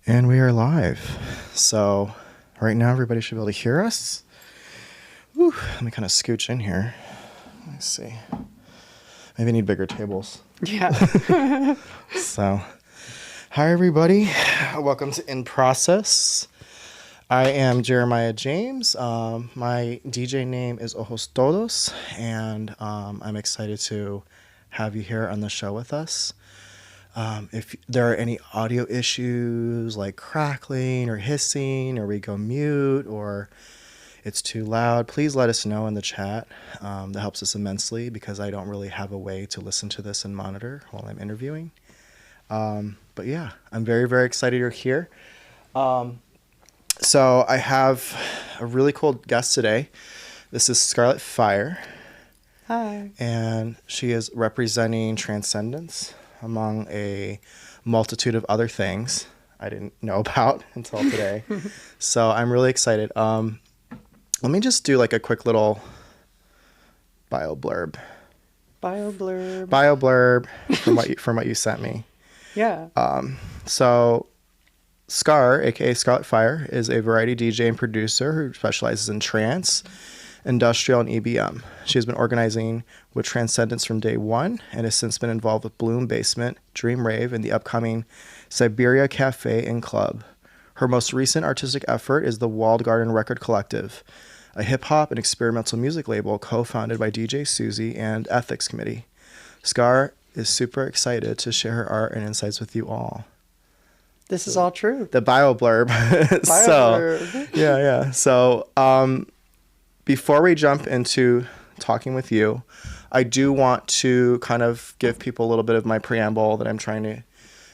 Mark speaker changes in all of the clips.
Speaker 1: And we are live. So right now everybody should be able to hear us. Whew, let me kind of scooch in here. Let's see. Maybe I need bigger tables.
Speaker 2: Yeah.
Speaker 1: So, hi everybody. Welcome to In Process. I am Jeremiah James. My DJ name is Ojos Todos, and I'm excited to have you here on the show with us. If there are any audio issues like crackling or hissing, or we go mute, or it's too loud, please let us know in the chat. That helps us immensely because I don't really have a way to listen to this and monitor while I'm interviewing. But yeah, I'm very, very excited you're here. So I have a really cool guest today. This is Scarlett Fire.
Speaker 2: Hi.
Speaker 1: And she is representing Transcendence among a multitude of other things I didn't know about until today. So I'm really excited. Let me just do like a quick little bio blurb from what you sent me.
Speaker 2: Yeah.
Speaker 1: So Scar, aka Scarlett Fire, is a variety DJ and producer who specializes in trance, industrial, and EBM. She has been organizing with Transcendence from day one and has since been involved with Bloom Basement, Dream Rave, and the upcoming Siberia Cafe and Club. Her most recent artistic effort is the Walled Garden Record Collective, a hip-hop and experimental music label co-founded by DJ Susie and Ethics Committee. Scar is super excited to share her art and insights with you all.
Speaker 2: This is all true.
Speaker 1: The bio blurb. Yeah. So, before we jump into talking with you, I do want to kind of give people a little bit of my preamble that I'm trying to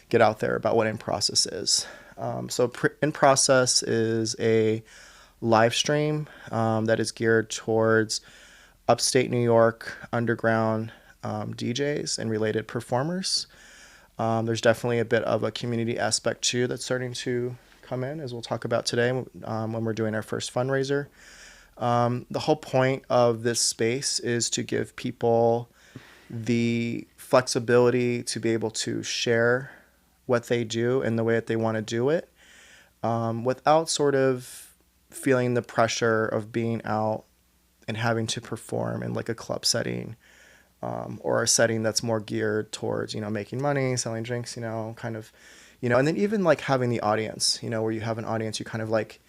Speaker 1: get out there about what In Process is. In Process is a live stream that is geared towards upstate New York underground DJs and related performers. There's definitely a bit of a community aspect too that's starting to come in, as we'll talk about today when we're doing our first fundraiser. The whole point of this space is to give people the flexibility to be able to share what they do and the way that they want to do it, without sort of feeling the pressure of being out and having to perform in like a club setting, or a setting that's more geared towards, making money, selling drinks, kind of, and then even like having the audience, where you have an audience, you kind of like,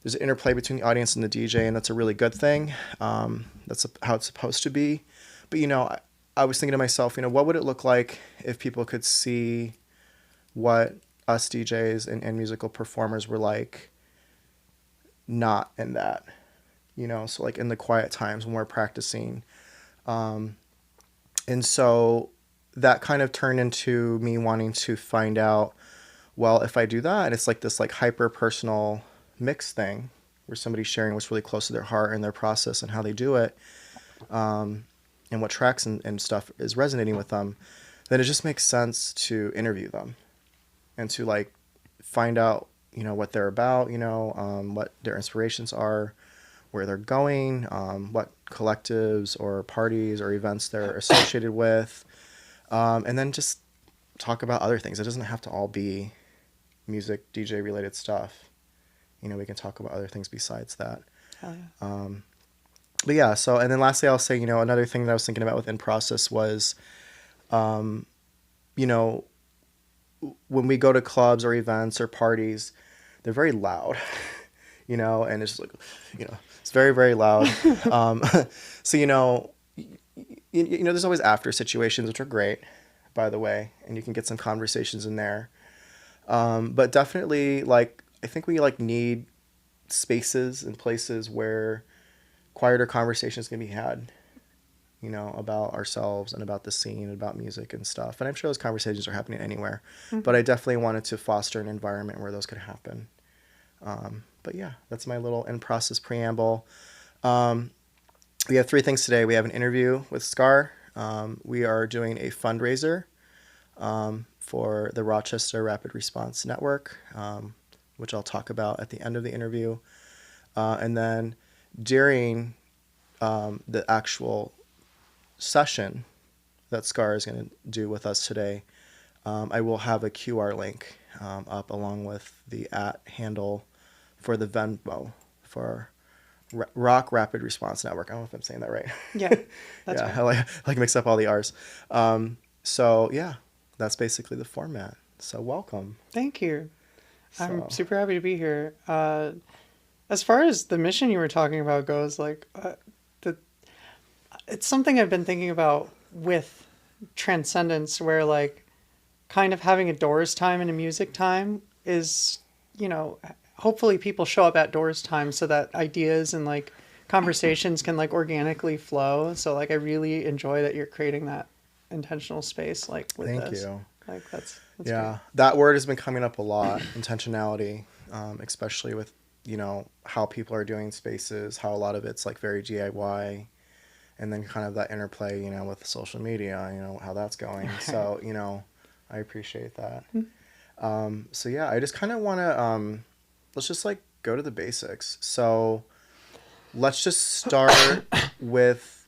Speaker 1: there's an interplay between the audience and the DJ, and that's a really good thing. That's how it's supposed to be. But, I was thinking to myself, what would it look like if people could see what us DJs and musical performers were like not in that, so like in the quiet times when we're practicing. And so that kind of turned into me wanting to find out, well, if I do that, and it's like this like hyper personal mix thing where somebody's sharing what's really close to their heart and their process and how they do it, and what tracks and stuff is resonating with them, then it just makes sense to interview them and to like find out, what they're about, what their inspirations are, where they're going, what collectives or parties or events they're associated with, and then just talk about other things. It doesn't have to all be music, DJ related stuff. We can talk about other things besides that.
Speaker 2: Hell yeah.
Speaker 1: But yeah, so, and then lastly, I'll say, another thing that I was thinking about within Process was, when we go to clubs or events or parties, they're very loud, and it's just like, it's very, very loud. So, there's always after situations, which are great, by the way, and you can get some conversations in there. But definitely, like, I think we like need spaces and places where quieter conversations can be had, about ourselves and about the scene and about music and stuff. And I'm sure those conversations are happening anywhere, but I definitely wanted to foster an environment where those could happen. But yeah, that's my little In Process preamble. We have 3 things today. We have an interview with Scar. We are doing a fundraiser for the Rochester Rapid Response Network, which I'll talk about at the end of the interview. And then during the actual session that Scar is going to do with us today, I will have a QR link up along with the handle for the Venmo for Rock Rapid Response Network. I don't know if I'm saying that right.
Speaker 2: Yeah, that's
Speaker 1: Yeah,
Speaker 2: right.
Speaker 1: I like mix up all the R's. So yeah, that's basically the format. So welcome.
Speaker 2: Thank you. I'm
Speaker 1: So
Speaker 2: super happy to be here. As far as the mission you were talking about goes, the it's something I've been thinking about with Transcendence, where like kind of having a doors time and a music time is, you know, hopefully people show up at doors time so that ideas and like conversations can like organically flow. So like I really enjoy that you're creating that intentional space like with
Speaker 1: thank
Speaker 2: this.
Speaker 1: you.
Speaker 2: Like that's
Speaker 1: Yeah,
Speaker 2: great.
Speaker 1: that word has been coming up a lot. Intentionality, especially with how people are doing spaces, how a lot of it's like very DIY, and then kind of that interplay, with social media, how that's going. So I appreciate that. So yeah, I just kind of want to let's just like go to the basics. So let's just start with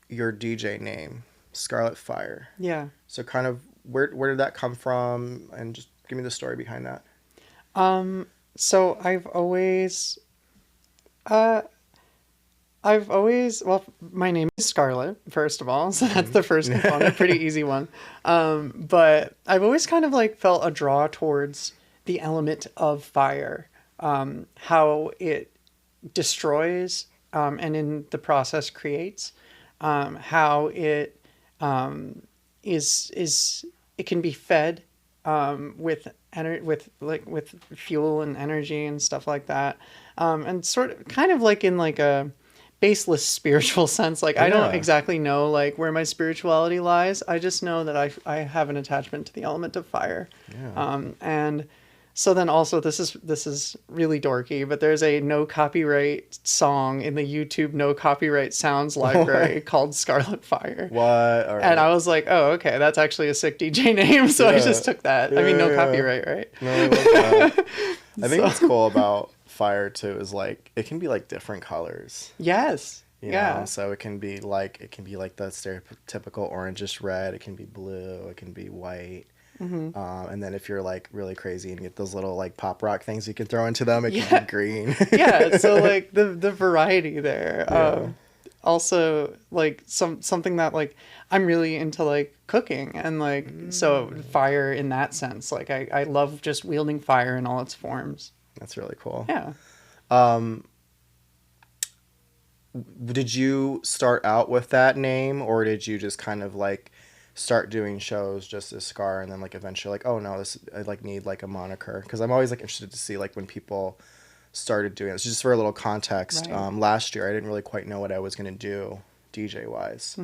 Speaker 1: your DJ name, Scarlett Fire.
Speaker 2: Yeah.
Speaker 1: So kind of where did that come from, and just give me the story behind that.
Speaker 2: So well, my name is Scarlett, first of all, so that's the first component, pretty easy one. But I've always kind of like felt a draw towards the element of fire, how it destroys, and in the process creates, how it is it can be fed with fuel and energy and stuff like that, and sort of kind of like in like a baseless spiritual sense. Like I don't
Speaker 1: Yeah.
Speaker 2: exactly know like where my spirituality lies. I just know that I have an attachment to the element of fire.
Speaker 1: Yeah.
Speaker 2: And so then also this is really dorky, but there's a no copyright song in the YouTube no copyright sounds library called Scarlett Fire.
Speaker 1: What? All right.
Speaker 2: And I was like, oh, okay, that's actually a sick DJ name. So I
Speaker 1: Yeah.
Speaker 2: just took that. I mean, no
Speaker 1: Yeah.
Speaker 2: copyright, right?
Speaker 1: No, I love that. I think
Speaker 2: So-
Speaker 1: what's cool about fire too is like it can be like different colors.
Speaker 2: Yes.
Speaker 1: You
Speaker 2: Yeah.
Speaker 1: know? So it can be like the stereotypical orangish red. It can be blue. It can be white. And then if you're like really crazy and get those little like pop rock things you can throw into them, it
Speaker 2: Yeah.
Speaker 1: can be green.
Speaker 2: Yeah. So like the variety there.
Speaker 1: Yeah.
Speaker 2: Also like something that like I'm really into like cooking and like so fire in that sense. Like I love just wielding fire in all its forms.
Speaker 1: That's really cool.
Speaker 2: Yeah.
Speaker 1: Did you start out with that name, or did you just kind of like start doing shows just as Scar, and then like eventually like, oh no, this I like need like a moniker? Because I'm always like interested to see like when people started doing this. Just for a little context,
Speaker 2: Right.
Speaker 1: last year I didn't really quite know what I was gonna do DJ wise.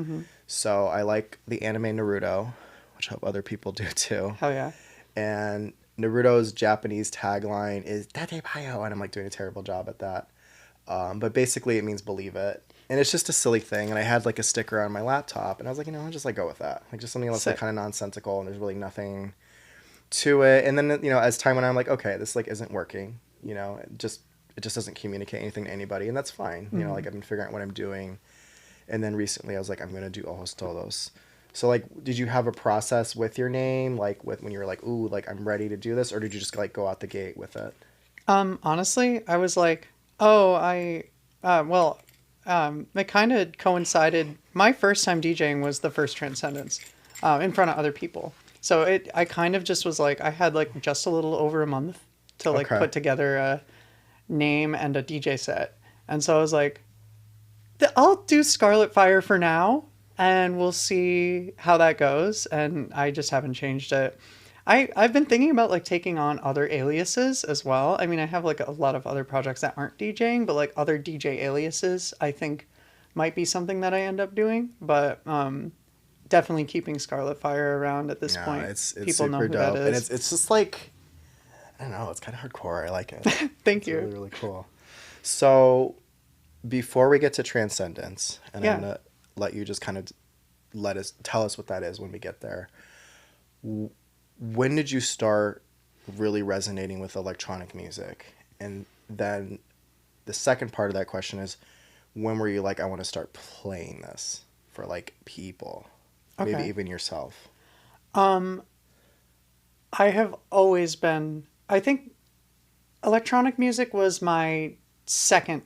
Speaker 1: So I like the anime Naruto, which I hope other people do too.
Speaker 2: Hell yeah.
Speaker 1: And Naruto's Japanese tagline is Date Bayo, and I'm like doing a terrible job at that. But basically it means believe it. And it's just a silly thing. And I had like a sticker on my laptop, and I was like, I'll just like go with that. Like just something that's like
Speaker 2: Sick.
Speaker 1: kind of nonsensical, and there's really nothing to it. And then, as time went on, I'm like, okay, this like isn't working. It just doesn't communicate anything to anybody, and that's fine. Like I've been figuring out what I'm doing. And then recently I was like, I'm going to do Ojos Todos. So like, did you have a process with your name, like with when you were like, ooh, like I'm ready to do this, or did you just like go out the gate with it?
Speaker 2: Honestly, I was like, oh, it kind of coincided. My first time DJing was the first Transcendence, in front of other people. So I kind of just was like, I had like just a little over a month to like
Speaker 1: Okay.
Speaker 2: put together a name and a DJ set. And so I was like, I'll do Scarlett Fire for now, and we'll see how that goes. And I just haven't changed it. I've been thinking about like taking on other aliases as well. I mean, I have like a lot of other projects that aren't DJing, but like other DJ aliases, I think might be something that I end up doing. But definitely keeping Scarlett Fire around at this
Speaker 1: No,
Speaker 2: point.
Speaker 1: it's
Speaker 2: People
Speaker 1: super
Speaker 2: know who
Speaker 1: dope,
Speaker 2: that
Speaker 1: and
Speaker 2: is.
Speaker 1: it's just like, I don't know, it's kind of hardcore. I like it.
Speaker 2: Thank
Speaker 1: It's
Speaker 2: you.
Speaker 1: really, really cool. So before we get to Transcendence, and
Speaker 2: Yeah.
Speaker 1: I'm gonna let you just kind of tell us what that is when we get there. When did you start really resonating with electronic music? And then the second part of that question is, when were you like, I want to start playing this for like people, maybe
Speaker 2: Okay.
Speaker 1: even yourself?
Speaker 2: I have always been, I think electronic music was my second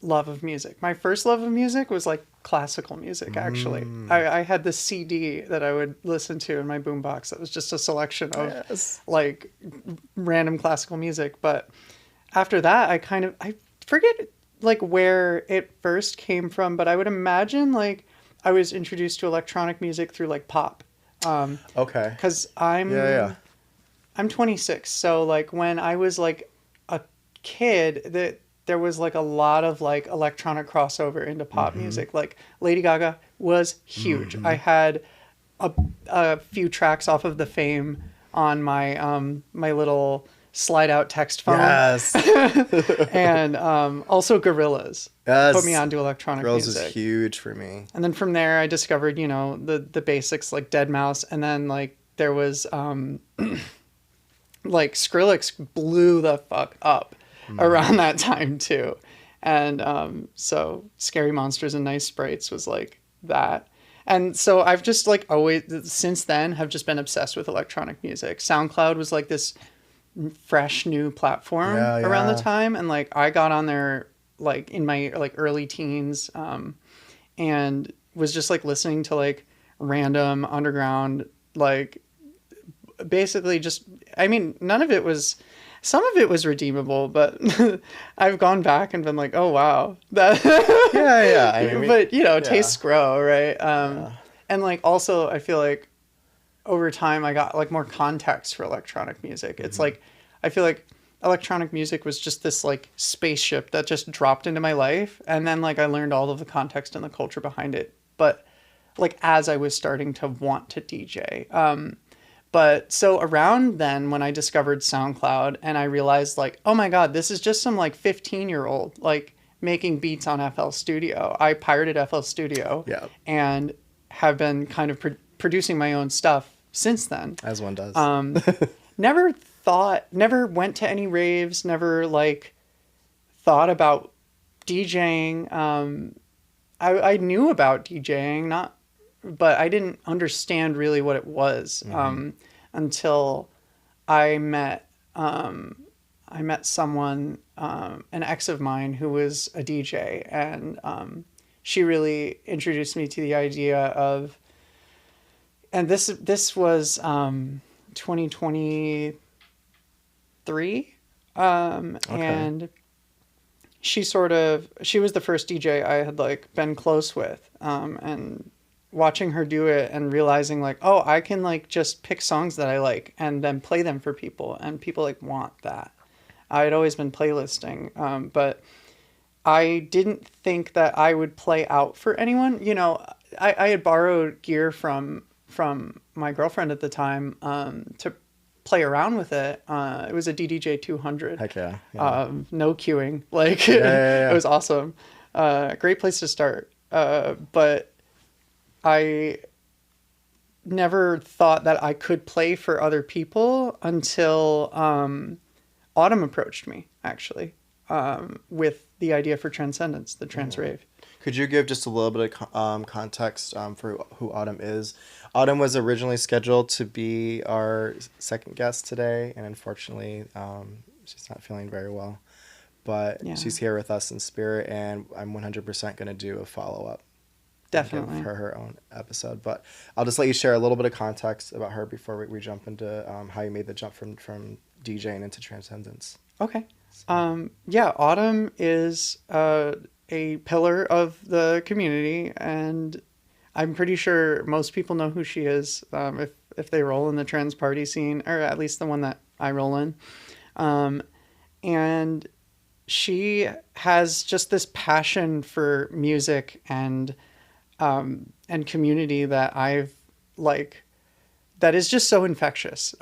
Speaker 2: love of music. My first love of music was like classical music, actually. I had this CD that I would listen to in my boombox that was just a selection of
Speaker 1: Yes.
Speaker 2: like random classical music. But after that, I forget like where it first came from, but I would imagine like I was introduced to electronic music through like pop.
Speaker 1: Okay.
Speaker 2: Because
Speaker 1: Yeah.
Speaker 2: I'm 26, so like when I was like a kid, there was like a lot of like electronic crossover into pop music. Like Lady Gaga was huge. I had a few tracks off of the Fame on my my little slide out text phone,
Speaker 1: Yes.
Speaker 2: and also Gorillaz put me
Speaker 1: Yes.
Speaker 2: onto electronic
Speaker 1: Girls is
Speaker 2: music.
Speaker 1: huge for me.
Speaker 2: And then from there, I discovered, you know, the basics like Dead Mouse, and then like there was like Skrillex blew the fuck up around that time too, and so Scary Monsters and Nice Sprites was like that. And so I've just like always since then have just been obsessed with electronic music. SoundCloud was like this fresh new platform
Speaker 1: Yeah,
Speaker 2: around the
Speaker 1: yeah.
Speaker 2: time, and like I got on there like in my like early teens, and was just like listening to like random underground like basically just, I mean, none of it was, some of it was redeemable, but I've gone back and been like, oh wow, that
Speaker 1: Yeah. I mean,
Speaker 2: but you know,
Speaker 1: yeah.
Speaker 2: tastes grow, right? And like also I feel like over time I got like more context for electronic music. It's like I feel like electronic music was just this like spaceship that just dropped into my life, and then like I learned all of the context and the culture behind it. But like as I was starting to want to DJ, but so around then when I discovered SoundCloud and I realized like, oh my God, this is just some like 15-year-old like making beats on FL Studio. I pirated FL Studio,
Speaker 1: Yeah.
Speaker 2: and have been kind of producing my own stuff since then.
Speaker 1: As one does.
Speaker 2: Never went to any raves, never like thought about DJing. I knew about DJing, not, but I didn't understand really what it was until I met someone, an ex of mine who was a DJ, and she really introduced me to the idea of, and this was 2023, and she was the first DJ I had like been close with, and watching her do it and realizing like, oh, I can like just pick songs that I like and then play them for people, and people like want that. I had always been playlisting, but I didn't think that I would play out for anyone. You know, I had borrowed gear from my girlfriend at the time, to play around with it. It was a DDJ 200.
Speaker 1: Heck yeah.
Speaker 2: No queuing. Like,
Speaker 1: Yeah.
Speaker 2: it was awesome. Great place to start. But I never thought that I could play for other people until Autumn approached me, actually, with the idea for Transcendence, the trance rave.
Speaker 1: Could you give just a little bit of context for who Autumn is? Autumn was originally scheduled to be our second guest today, and unfortunately, she's not feeling very well. But she's here with us in spirit, and I'm 100% going to do a follow-up.
Speaker 2: Definitely.
Speaker 1: Give her own episode. But I'll just let you share a little bit of context about her before we jump into how you made the jump from DJing into Transcendence.
Speaker 2: Okay. Autumn is a pillar of the community, and I'm pretty sure most people know who she is, if they roll in the trans party scene, or at least the one that I roll in. And she has just this passion for music and community that that is just so infectious.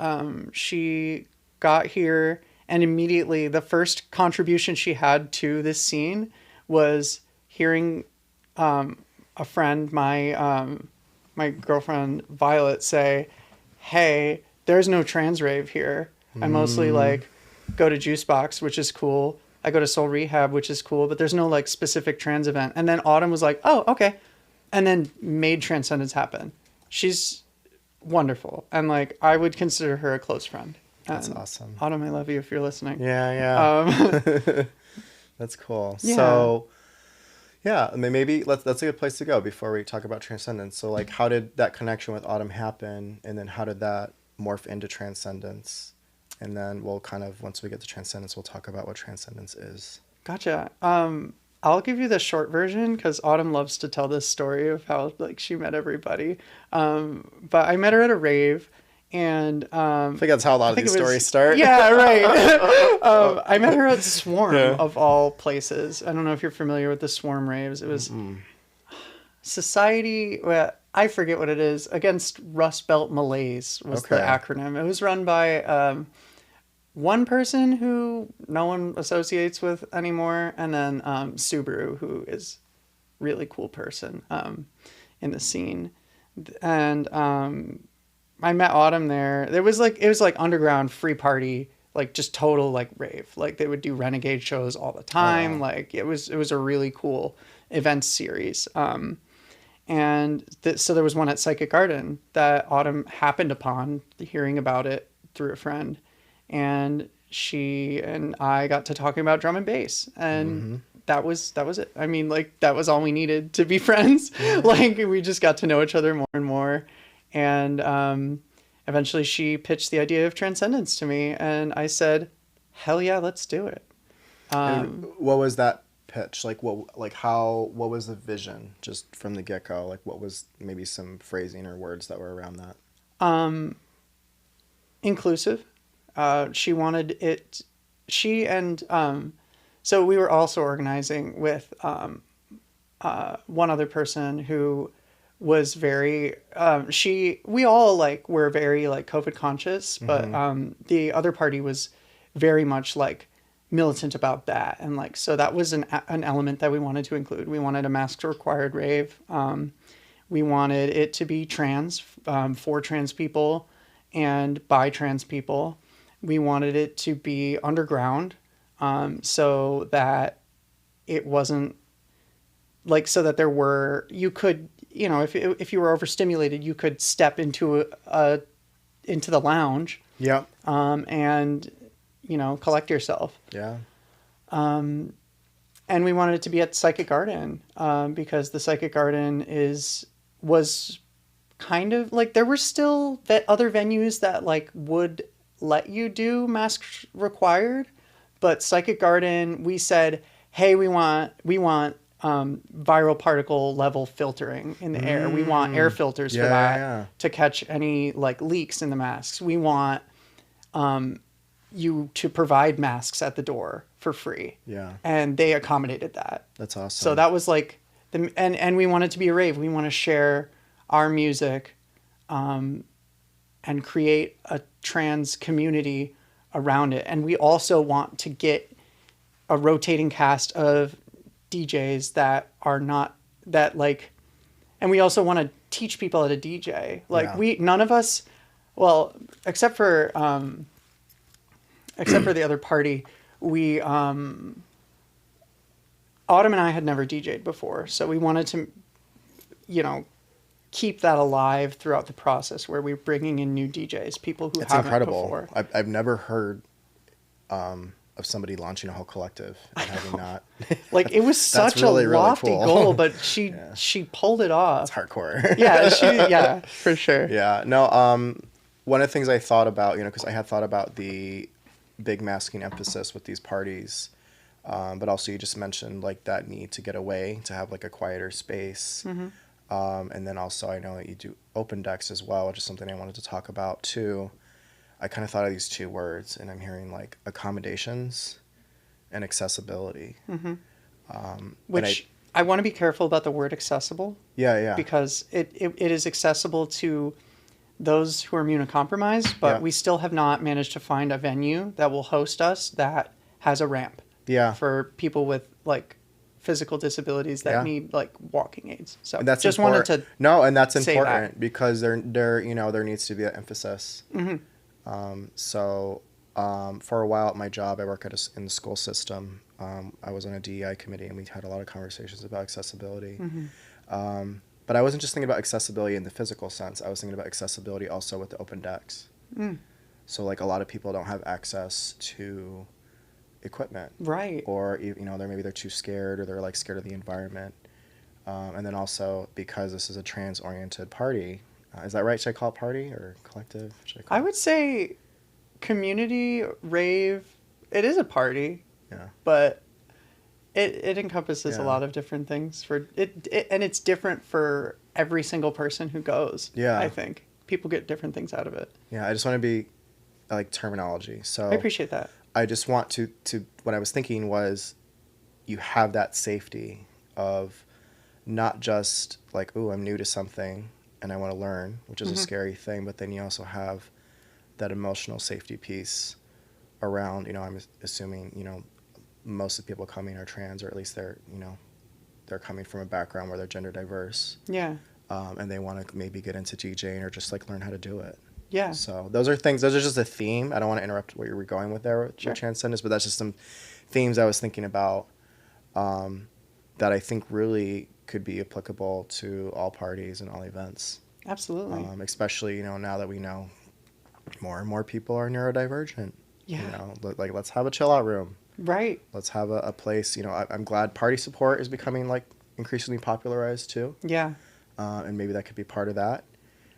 Speaker 2: She got here, and immediately the first contribution she had to this scene was hearing a friend, my girlfriend Violet, say, "Hey, there's no trans rave here. I mostly like go to Juicebox, which is cool. I go to Soul Rehab, which is cool, but there's no like specific trans event." And then Autumn was like, "Oh, okay," and then made Transcendence happen. She's wonderful. And like, I would consider her a close friend.
Speaker 1: That's
Speaker 2: And
Speaker 1: awesome.
Speaker 2: Autumn, I love you if you're listening.
Speaker 1: Yeah, yeah. That's cool.
Speaker 2: Yeah.
Speaker 1: So, yeah, I mean, maybe that's a good place to go before we talk about Transcendence. So, like, how did that connection with Autumn happen? And then how did that morph into Transcendence? And then we'll kind of, once we get to Transcendence, we'll talk about what Transcendence is.
Speaker 2: Gotcha. I'll give you the short version because Autumn loves to tell this story of how like she met everybody. But I met her at a rave, and
Speaker 1: I think that's how a lot of these stories start.
Speaker 2: Yeah, right. I met her at Swarm of all places. I don't know if you're familiar with the Swarm raves. It was Society. Well, I forget what it is. Against Rust Belt Malaise was the acronym. It was run by one person who no one associates with anymore, and then Subaru, who is a really cool person in the scene. And I met Autumn there. It was like underground free party, like just total like rave. Like they would do Renegade shows all the time. Oh, wow. Like it was a really cool event series. And so there was one at Psychic Garden that Autumn happened upon, hearing about it through a friend. And she and I got to talking about drum and bass, and that was it. I mean, like that was all we needed to be friends. Like we just got to know each other more and more, and eventually she pitched the idea of Transcendence to me, and I said, "Hell yeah, let's do it."
Speaker 1: What was that pitch? Like what was the vision just from the get-go? Like what was maybe some phrasing or words that were around that?
Speaker 2: Inclusive. She wanted it. She and so we were also organizing with one other person who was very. We all like were very like COVID conscious, but the other party was very much like militant about that, and like so that was an element that we wanted to include. We wanted a masks required rave. We wanted it to be trans for trans people and by trans people. We wanted it to be underground, so that it wasn't like, so that there were, you could, you know, if you were overstimulated, you could step into into the lounge.
Speaker 1: Yeah.
Speaker 2: And, you know, collect yourself.
Speaker 1: Yeah.
Speaker 2: And we wanted it to be at Psychic Garden, because the Psychic Garden was kind of like, there were still other venues that like would let you do masks required, but Psychic Garden, we said, hey, we want viral particle level filtering in the air. We want air filters for that to catch any like leaks in the masks. We want you to provide masks at the door for free. Yeah. And they accommodated that.
Speaker 1: That's awesome.
Speaker 2: So that was like and we want it to be a rave. We want to share our music and create a trans community around it. And we also want to get a rotating cast of DJs that are not that like, and we also want to teach people how to DJ. Like none of us, well, except for the other party, Autumn and I had never DJ'd before. So we wanted to, you know, keep that alive throughout the process where we're bringing in new DJs, people who haven't
Speaker 1: incredible.
Speaker 2: Before.
Speaker 1: I've never heard of somebody launching a whole collective and having not.
Speaker 2: Like it was such really, a lofty really cool. goal, but she pulled it off.
Speaker 1: It's hardcore.
Speaker 2: Yeah, for sure.
Speaker 1: Yeah, no. One of the things I thought about, you know, because I had thought about the big masking emphasis with these parties, but also you just mentioned like that need to get away, to have like a quieter space. And then also I know that you do open decks as well, which is something I wanted to talk about too. I kind of thought of these two words, and I'm hearing like accommodations and accessibility.
Speaker 2: Which I want to be careful about the word accessible.
Speaker 1: Yeah.
Speaker 2: Because it is accessible to those who are immunocompromised, but we still have not managed to find a venue that will host us that has a ramp. Yeah. For people with like physical disabilities that need like walking aids. So
Speaker 1: and that's
Speaker 2: just
Speaker 1: important.
Speaker 2: Wanted to
Speaker 1: and that's important because there you know there needs to be that emphasis. For a while at my job, I work in the school system. I was on a DEI committee, and we had a lot of conversations about accessibility. But But I wasn't just thinking about accessibility in the physical sense. I was thinking about accessibility also with the open decks. So like a lot of people don't have access to equipment.
Speaker 2: Right.
Speaker 1: Or, you know, they're too scared, or they're like scared of the environment. And then also because this is a trans-oriented party, is that right? Should I call it party or collective?
Speaker 2: I would say community, rave, it is a party.
Speaker 1: Yeah.
Speaker 2: But it encompasses a lot of different things for it, and it's different for every single person who goes.
Speaker 1: Yeah.
Speaker 2: I think people get different things out of it.
Speaker 1: Yeah, I just want to be like terminology. So
Speaker 2: I appreciate that.
Speaker 1: I just want to what I was thinking was you have that safety of not just like, oh, I'm new to something and I want to learn, which is a scary thing, but then you also have that emotional safety piece around, you know, I'm assuming, you know, most of the people coming are trans, or at least they're, you know, they're coming from a background where they're gender diverse.
Speaker 2: Yeah.
Speaker 1: And they want to maybe get into DJing or just like learn how to do it.
Speaker 2: Yeah.
Speaker 1: So those are just a theme. I don't want to interrupt what you were going with there with Transcendence, but that's just some themes I was thinking about that I think really could be applicable to all parties and all events.
Speaker 2: Absolutely.
Speaker 1: Especially, you know, now that we know more and more people are neurodivergent.
Speaker 2: Yeah.
Speaker 1: You know, like let's have a chill out room.
Speaker 2: Right.
Speaker 1: Let's have a place, you know, I'm glad party support is becoming like increasingly popularized too.
Speaker 2: Yeah.
Speaker 1: And maybe that could be part of that.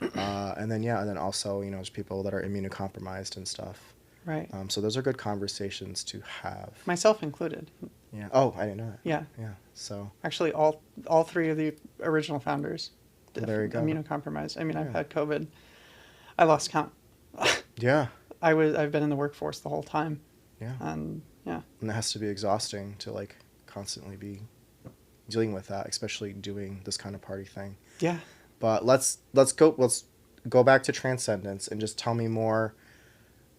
Speaker 1: And then also, you know, there's people that are immunocompromised and stuff.
Speaker 2: Right.
Speaker 1: So those are good conversations to have.
Speaker 2: Myself included.
Speaker 1: Yeah. Oh, I didn't know that.
Speaker 2: Yeah.
Speaker 1: Yeah. So.
Speaker 2: Actually, all three of the original founders.
Speaker 1: There you go.
Speaker 2: Immunocompromised. I mean, I've had COVID. I lost count.
Speaker 1: Yeah.
Speaker 2: I've been in the workforce the whole time.
Speaker 1: Yeah.
Speaker 2: And yeah.
Speaker 1: And it has to be exhausting to like constantly be dealing with that, especially doing this kind of party thing.
Speaker 2: Yeah.
Speaker 1: But let's go back to Transcendence and just tell me more,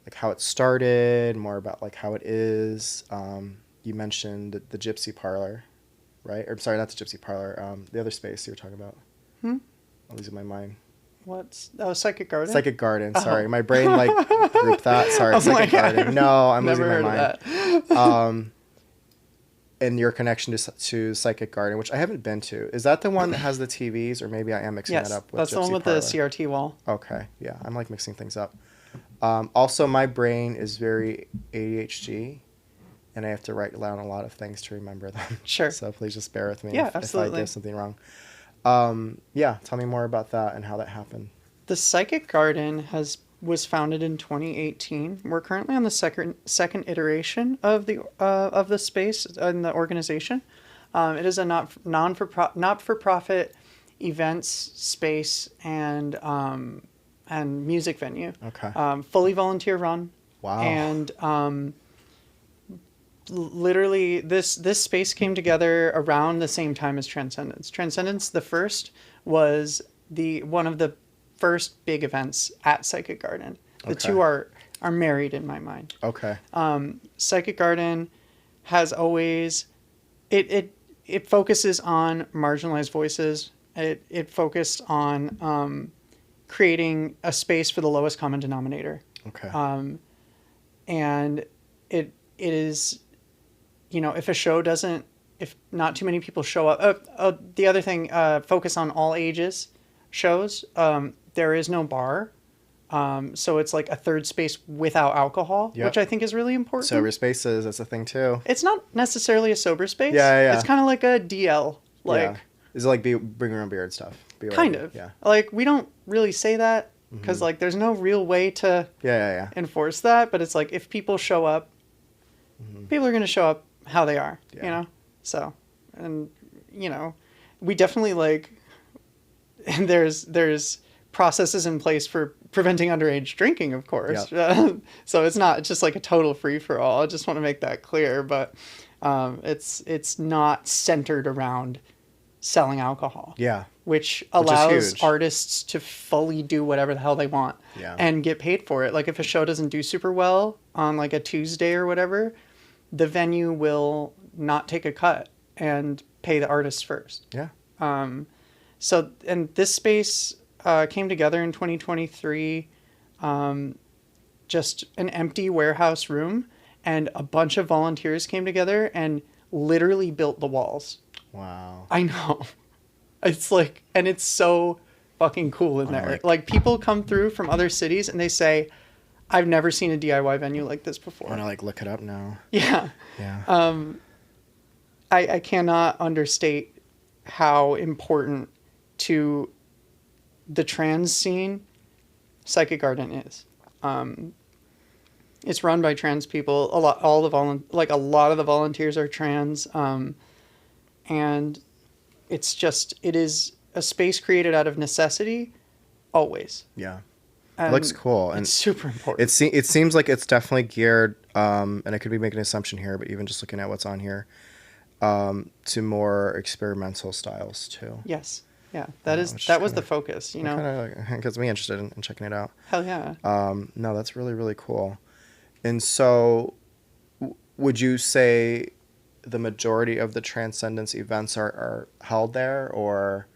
Speaker 1: like how it started, more about like how it is. You mentioned the Gypsy Parlor, right? Or sorry, not the Gypsy Parlor. The other space you were talking about. I'm losing my mind.
Speaker 2: Psychic Garden?
Speaker 1: Psychic Garden. Sorry, my brain like grouped that. Sorry, Psychic Garden. No, I'm losing my mind. And your connection to Psychic Garden, which I haven't been to. Is that the one that has the TVs, or maybe I am mixing that up with
Speaker 2: that's
Speaker 1: Gypsy
Speaker 2: the one with
Speaker 1: Parlor?
Speaker 2: the CRT wall.
Speaker 1: Okay, yeah, I'm like mixing things up. Also, my brain is very ADHD, and I have to write down a lot of things to remember them.
Speaker 2: Sure.
Speaker 1: So please just bear with me
Speaker 2: Yeah,
Speaker 1: if
Speaker 2: absolutely.
Speaker 1: I get something wrong. Yeah, tell me more about that and how that happened.
Speaker 2: The Psychic Garden was founded in 2018. We're currently on the second iteration of the space and the organization. It is a not for profit events space and music venue.
Speaker 1: Okay.
Speaker 2: Fully volunteer run.
Speaker 1: Wow.
Speaker 2: And literally this space came together around the same time as Transcendence. Transcendence, the first, was one of the first big events at Psychic Garden. The two are married in my mind.
Speaker 1: Okay.
Speaker 2: Psychic Garden has always it focuses on marginalized voices. It focused on creating a space for the lowest common denominator.
Speaker 1: Okay.
Speaker 2: And it is, you know, if not too many people show up. The other thing, focus on all ages shows. There is no bar. So it's like a third space without alcohol, which I think is really important.
Speaker 1: Sober spaces, that's a thing too.
Speaker 2: It's not necessarily a sober space.
Speaker 1: Yeah.
Speaker 2: It's kind of like a DL. Like,
Speaker 1: is it like bring your own beer and stuff?
Speaker 2: Kind of.
Speaker 1: Yeah.
Speaker 2: Like, we don't really say that because like there's no real way to enforce that. But it's like if people show up, people are going to show up how they are, you know? So, and, you know, we definitely like, and there's processes in place for preventing underage drinking, of course. Yep. So it's not just like a total free for all. I just want to make that clear, but it's not centered around selling alcohol.
Speaker 1: Yeah.
Speaker 2: Which allows artists to fully do whatever the hell they want and get paid for it. Like if a show doesn't do super well on like a Tuesday or whatever, the venue will not take a cut and pay the artist first.
Speaker 1: Yeah.
Speaker 2: So, and this space came together in 2023, just an empty warehouse room, and a bunch of volunteers came together and literally built the walls.
Speaker 1: Wow.
Speaker 2: I know. It's like, and it's so fucking cool in there. Like people come through from other cities and they say, I've never seen a DIY venue like this before.
Speaker 1: I want to like look it up now.
Speaker 2: Yeah.
Speaker 1: Yeah.
Speaker 2: I cannot understate how important to the trans scene Psychic Garden is. It's run by trans people. A lot of the volunteers are trans, and it is a space created out of necessity, always.
Speaker 1: Yeah.
Speaker 2: And
Speaker 1: it looks cool, and
Speaker 2: it's super important.
Speaker 1: It seems like it's definitely geared, and I could be making an assumption here, but even just looking at what's on here, to more experimental styles too.
Speaker 2: Yes. Yeah, that was the focus, you know.
Speaker 1: Kind of gets me interested in checking it out.
Speaker 2: Hell yeah.
Speaker 1: No, that's really, really cool. And so, would you say the majority of the Transcendence events are held there, or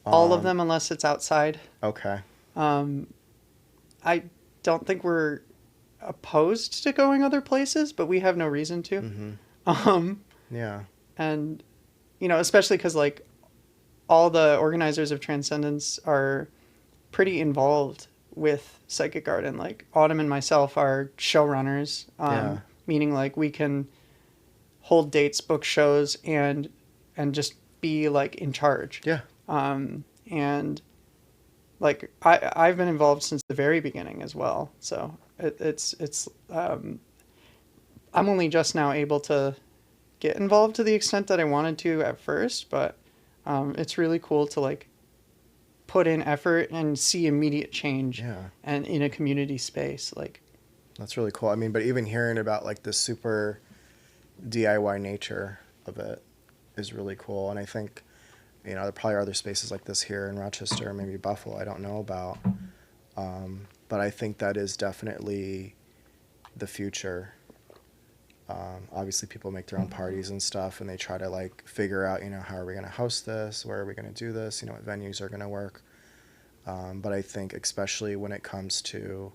Speaker 2: all of them, unless it's outside?
Speaker 1: Okay.
Speaker 2: I don't think we're opposed to going other places, but we have no reason to.
Speaker 1: Mm-hmm. Yeah.
Speaker 2: And, you know, especially because, like, all the organizers of Transcendence are pretty involved with Psychic Garden. Like, Autumn and myself are showrunners, meaning, like, we can hold dates, book shows, and just be, like, in charge.
Speaker 1: Yeah.
Speaker 2: And, like, I've been involved since the very beginning as well. So it's I'm only just now able to get involved to the extent that I wanted to at first, but it's really cool to like put in effort and see immediate change.
Speaker 1: Yeah.
Speaker 2: And in a community space, like
Speaker 1: that's really cool. I mean, but even hearing about like the super DIY nature of it is really cool. And I think, you know, there probably are other spaces like this here in Rochester, maybe Buffalo, I don't know about. But I think that is definitely the future. Obviously people make their own parties and stuff, and they try to like figure out, you know, how are we going to host this? Where are we going to do this? You know, what venues are going to work? But I think especially when it comes to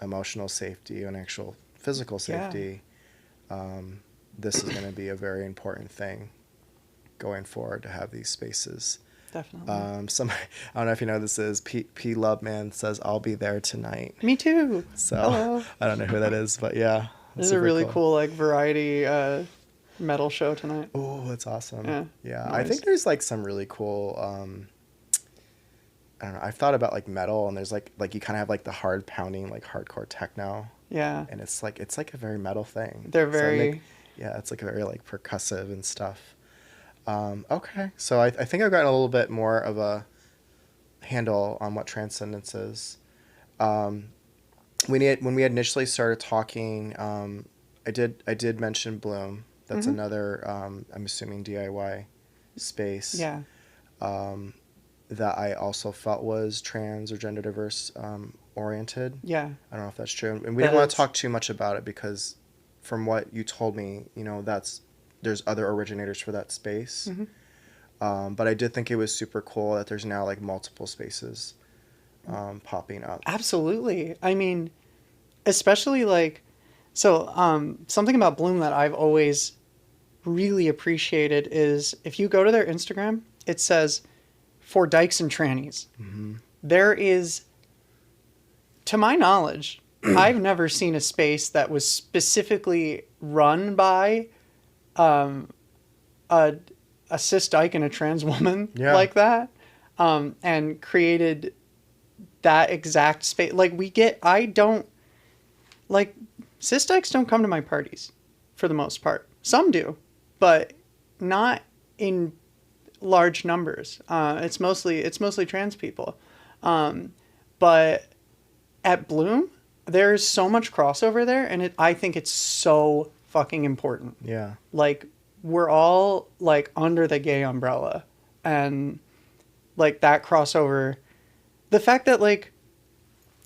Speaker 1: emotional safety and actual physical safety, this is going to be a very important thing going forward, to have these spaces.
Speaker 2: Definitely.
Speaker 1: I don't know if you know this is P Loveman says I'll be there tonight.
Speaker 2: Me too.
Speaker 1: So
Speaker 2: hello.
Speaker 1: I don't know who that is, but yeah.
Speaker 2: This is a really cool like variety metal show tonight.
Speaker 1: Oh, that's awesome. Yeah.
Speaker 2: Nice.
Speaker 1: I think there's like some really cool I don't know, I've thought about like metal, and there's like you kind of have like the hard pounding like hardcore techno.
Speaker 2: Yeah.
Speaker 1: And it's like a very metal thing.
Speaker 2: They're very
Speaker 1: it's like very like percussive and stuff. Okay, so I think I've gotten a little bit more of a handle on what Transcendence is. When we had initially started talking, I did mention Bloom. That's another, I'm assuming DIY space.
Speaker 2: Yeah.
Speaker 1: That I also felt was trans or gender diverse oriented.
Speaker 2: Yeah.
Speaker 1: I don't know if that's true, and we didn't want to talk too much about it because, from what you told me, you know, there's other originators for that space. But I did think it was super cool that there's now like multiple spaces popping up.
Speaker 2: Absolutely. I mean, especially like, so something about Bloom that I've always really appreciated is if you go to their Instagram, it says for dykes and trannies. There is, to my knowledge, I've never seen a space that was specifically run by a cis dyke and a trans woman like that, and created that exact space. Like cis dykes don't come to my parties for the most part. Some do, but not in large numbers. It's mostly trans people. But at Bloom, there's so much crossover there, and I think it's so fucking important.
Speaker 1: Yeah.
Speaker 2: Like, we're all, like, under the gay umbrella. And, like, that crossover... The fact that, like...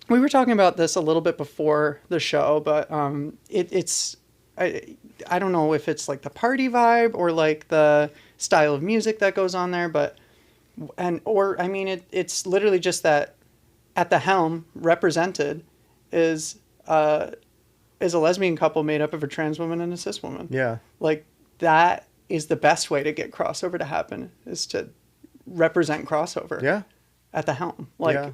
Speaker 2: We were talking about this a little bit before the show, but it's... I don't know if it's, like, the party vibe or, like, the style of music that goes on there, but... It's literally just that at the helm, represented, is a lesbian couple made up of a trans woman and a cis woman.
Speaker 1: Yeah.
Speaker 2: Like, that is the best way to get crossover to happen, is to represent crossover.
Speaker 1: Yeah.
Speaker 2: At the helm. Like,
Speaker 1: Yeah.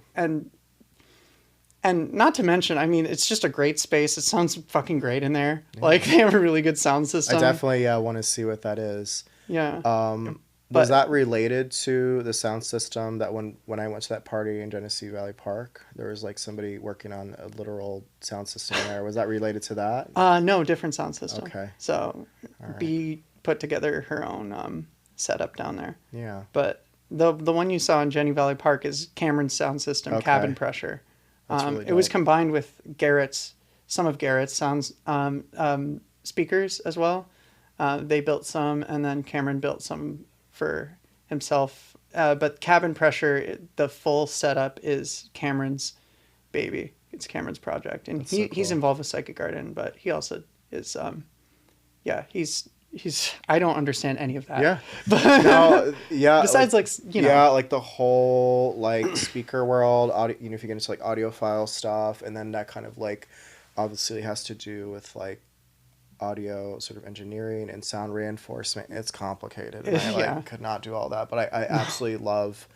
Speaker 2: and not to mention, I mean, it's just a great space. It sounds fucking great in there. Yeah. Like, they have a really good sound system.
Speaker 1: I definitely want to see what that is.
Speaker 2: Yeah.
Speaker 1: Was that related to the sound system that when I went to that party in Genesee Valley Park, there was like somebody working on a literal sound system there? Was that related to that?
Speaker 2: No, different sound system.
Speaker 1: Okay.
Speaker 2: So
Speaker 1: right.
Speaker 2: B put together her own setup down there.
Speaker 1: Yeah.
Speaker 2: But the one you saw in Genesee Valley Park is Cameron's sound system,
Speaker 1: Okay.
Speaker 2: Cabin Pressure.
Speaker 1: Really
Speaker 2: it was combined with some of Garrett's sounds speakers as well. They built some, and then Cameron built some for himself. But Cabin Pressure, the full setup is Cameron's baby. It's Cameron's project, and
Speaker 1: so cool.
Speaker 2: He's involved with Psychic Garden, but he also is. He's. I don't understand any of that.
Speaker 1: Yeah.
Speaker 2: But
Speaker 1: no, yeah.
Speaker 2: Besides,
Speaker 1: Yeah, like the whole like speaker world, audio. You know, if you get into like audiophile stuff, and then that kind of like obviously has to do with like audio sort of engineering and sound reinforcement. It's complicated. And I could not do all that, but I absolutely love.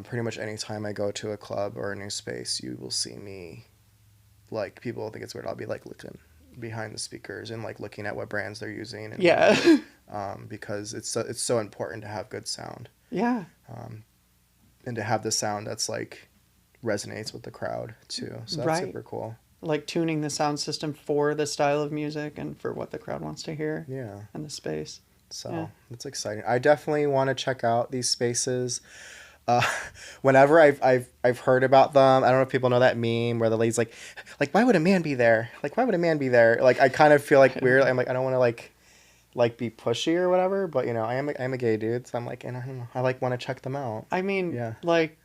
Speaker 1: Pretty much any time I go to a club or a new space, you will see me. Like people will think it's weird. I'll be like looking behind the speakers and like looking at what brands they're using. And, because it's so important to have good sound.
Speaker 2: Yeah.
Speaker 1: And to have the sound that's like resonates with the crowd too. So that's super cool.
Speaker 2: Like tuning the sound system for the style of music and for what the crowd wants to hear.
Speaker 1: Yeah.
Speaker 2: And the space.
Speaker 1: So it's exciting. I definitely want to check out these spaces. Whenever I've heard about them, I don't know if people know that meme where the lady's like, why would a man be there? Like, why would a man be there? Like, I kind of feel like weird. I'm like, I don't want to like be pushy or whatever, but you know, I'm a gay dude, so I'm like, and I don't know, I like want to check them out.
Speaker 2: I mean,
Speaker 1: yeah.
Speaker 2: Like,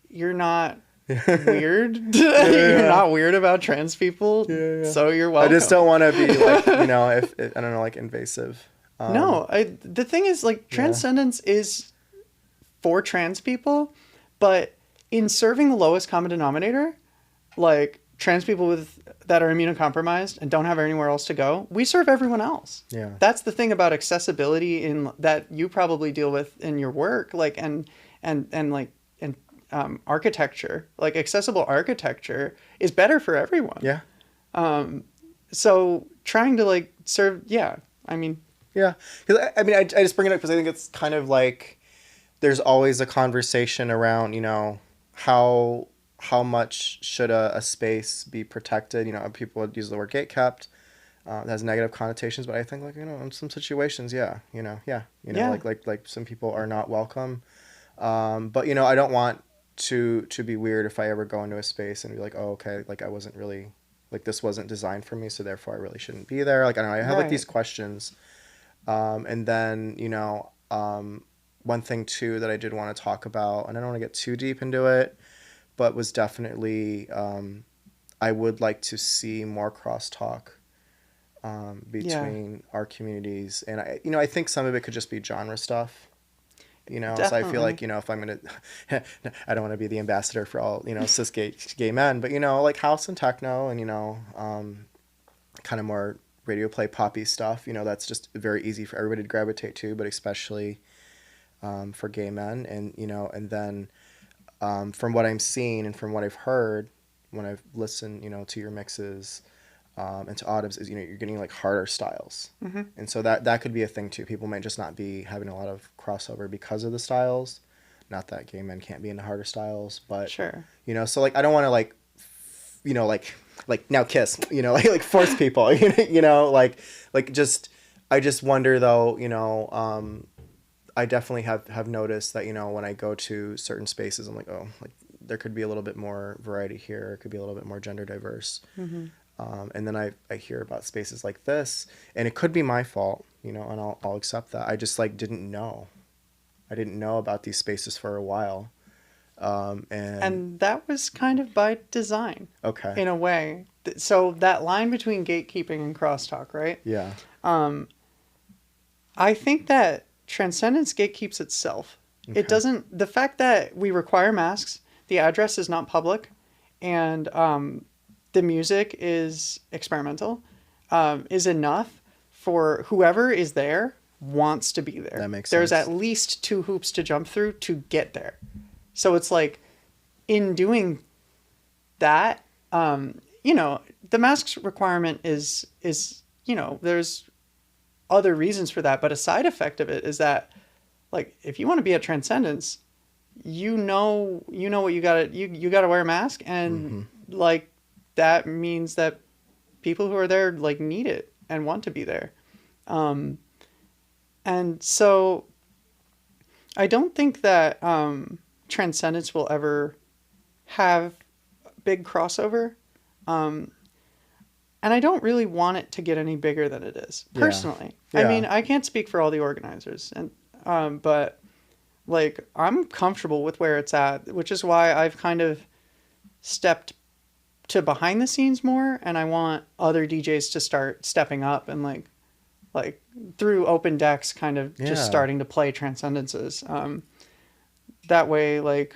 Speaker 2: you're not weird. You're not weird about trans people. Yeah. So you're welcome.
Speaker 1: I just don't want to be like, you know, if I don't know, like invasive.
Speaker 2: No, the thing is like Transcendence is for trans people, but in serving the lowest common denominator, like trans people that are immunocompromised and don't have anywhere else to go, we serve everyone else.
Speaker 1: Yeah.
Speaker 2: That's the thing about accessibility in that you probably deal with in your work, like and architecture, like accessible architecture is better for everyone.
Speaker 1: Yeah.
Speaker 2: So trying to like serve, I mean.
Speaker 1: Yeah. Because I just bring it up because I think it's kind of like there's always a conversation around, you know, how much should a space be protected? You know, people would use the word gatekept. It has negative connotations, but I think like, you know, in some situations, like some people are not welcome. But you know, I don't want to be weird if I ever go into a space and be like, oh, okay, like I wasn't really, like this wasn't designed for me, so therefore I really shouldn't be there. Like I don't know, I have like these questions. And then, you know, one thing too that I did want to talk about, and I don't want to get too deep into it, but was definitely I would like to see more crosstalk between our communities, and I think some of it could just be genre stuff. You know, definitely. So I feel like, you know, if I'm gonna, I don't want to be the ambassador for all, you know, cis gay men, but you know, like house and techno, and you know, kind of more radio play poppy stuff. You know, that's just very easy for everybody to gravitate to, but especially for gay men. And you know, and then from what I'm seeing and from what I've heard when I've listened, you know, to your mixes and to Autumn's, is, you know, you're getting like harder styles. Mm-hmm. And so that could be a thing too. People might just not be having a lot of crossover because of the styles. Not that gay men can't be into harder styles, but sure. You know, so like I don't want to like, you know, like now kiss, you know, like force people, you know, like just, I just wonder though, you know, I definitely have noticed that, you know, when I go to certain spaces, I'm like, oh, like there could be a little bit more variety here. It could be a little bit more gender diverse. Mm-hmm. And then I hear about spaces like this, and it could be my fault, you know, and I'll accept that. I just like didn't know. I didn't know about these spaces for a while. And
Speaker 2: that was kind of by design.
Speaker 1: Okay.
Speaker 2: In a way. So that line between gatekeeping and crosstalk, right?
Speaker 1: Yeah.
Speaker 2: I think that Transcendence gatekeeps itself. Okay. It doesn't, the fact that we require masks, the address is not public, and the music is experimental, is enough for whoever is there wants to be there.
Speaker 1: That makes
Speaker 2: There's
Speaker 1: sense.
Speaker 2: at least 2 hoops to jump through to get there. So it's like, in doing that, the masks requirement is there's other reasons for that, but a side effect of it is that, like, if you want to be at Transcendence, you know what you gotta wear a mask, and like that means that people who are there like need it and want to be there, and so I don't think that Transcendence will ever have big crossover. And I don't really want it to get any bigger than it is, personally.
Speaker 1: Yeah.
Speaker 2: I mean, I can't speak for all the organizers, but like, I'm comfortable with where it's at, which is why I've kind of stepped to behind the scenes more, and I want other DJs to start stepping up and like through open decks, kind of just starting to play Transcendences. That way, like,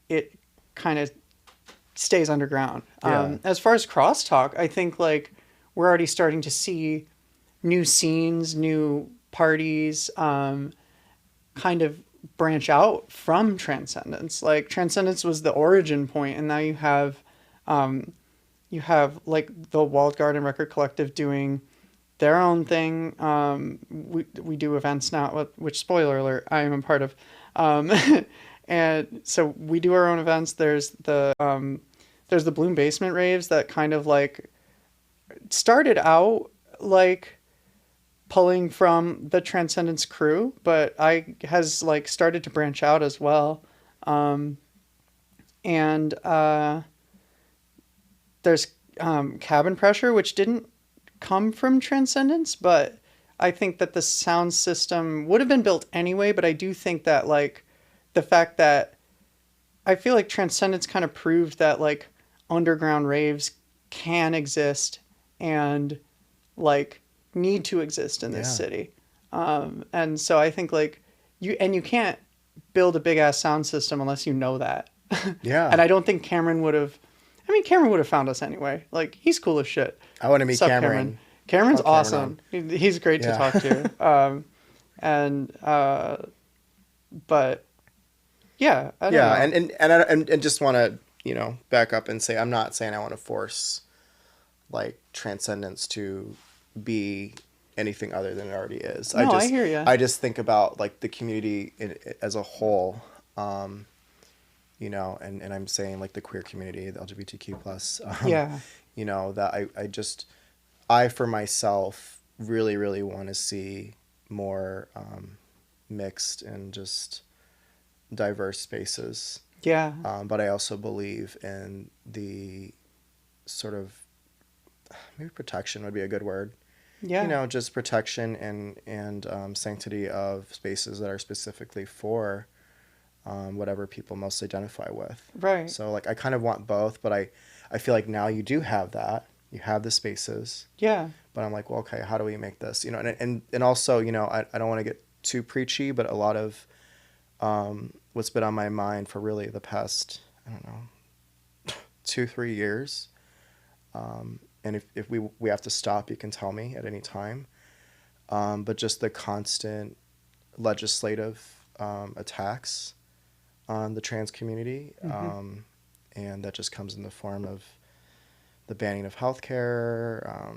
Speaker 2: it kind of stays underground. As far as crosstalk, I think like we're already starting to see new scenes, new parties, kind of branch out from Transcendence. Like, Transcendence was the origin point, and now you have like the Walled Garden Record Collective doing their own thing. We do events now, which, spoiler alert, I am a part of. And so we do our own events. There's the Bloom Basement raves that kind of like started out like pulling from the Transcendence crew, but has like started to branch out as well. And there's Cabin Pressure, which didn't come from Transcendence, but I think that the sound system would have been built anyway. But I do think that like the fact that I feel like Transcendence kind of proved that like underground raves can exist and like need to exist in this city. And so I think like you can't build a big ass sound system unless you know that.
Speaker 1: Yeah.
Speaker 2: And I don't think Cameron would have found us anyway. Like, he's cool as shit.
Speaker 1: I want to meet Cameron.
Speaker 2: Cameron's awesome. He's great to talk to. But yeah, I don't know.
Speaker 1: And just want to, back up and say, I'm not saying I want to force like Transcendence to be anything other than it already is.
Speaker 2: No, I hear you.
Speaker 1: I just think about like the community as a whole, and I'm saying like the queer community, the LGBTQ plus, that I for myself really, really want to see more mixed and just diverse spaces.
Speaker 2: Yeah.
Speaker 1: But I also believe in the sort of, maybe protection would be a good word.
Speaker 2: Yeah.
Speaker 1: Just protection and sanctity of spaces that are specifically for whatever people most identify with.
Speaker 2: Right.
Speaker 1: So like I kind of want both, but I feel like now you do have that. You have the spaces.
Speaker 2: Yeah.
Speaker 1: But I'm like, well, okay, how do we make this? And also, I don't want to get too preachy, but a lot of what's been on my mind for really the past, I don't know, 2-3 years. And if we have to stop, you can tell me at any time. But just the constant legislative attacks on the trans community. And that just comes in the form of the banning of healthcare,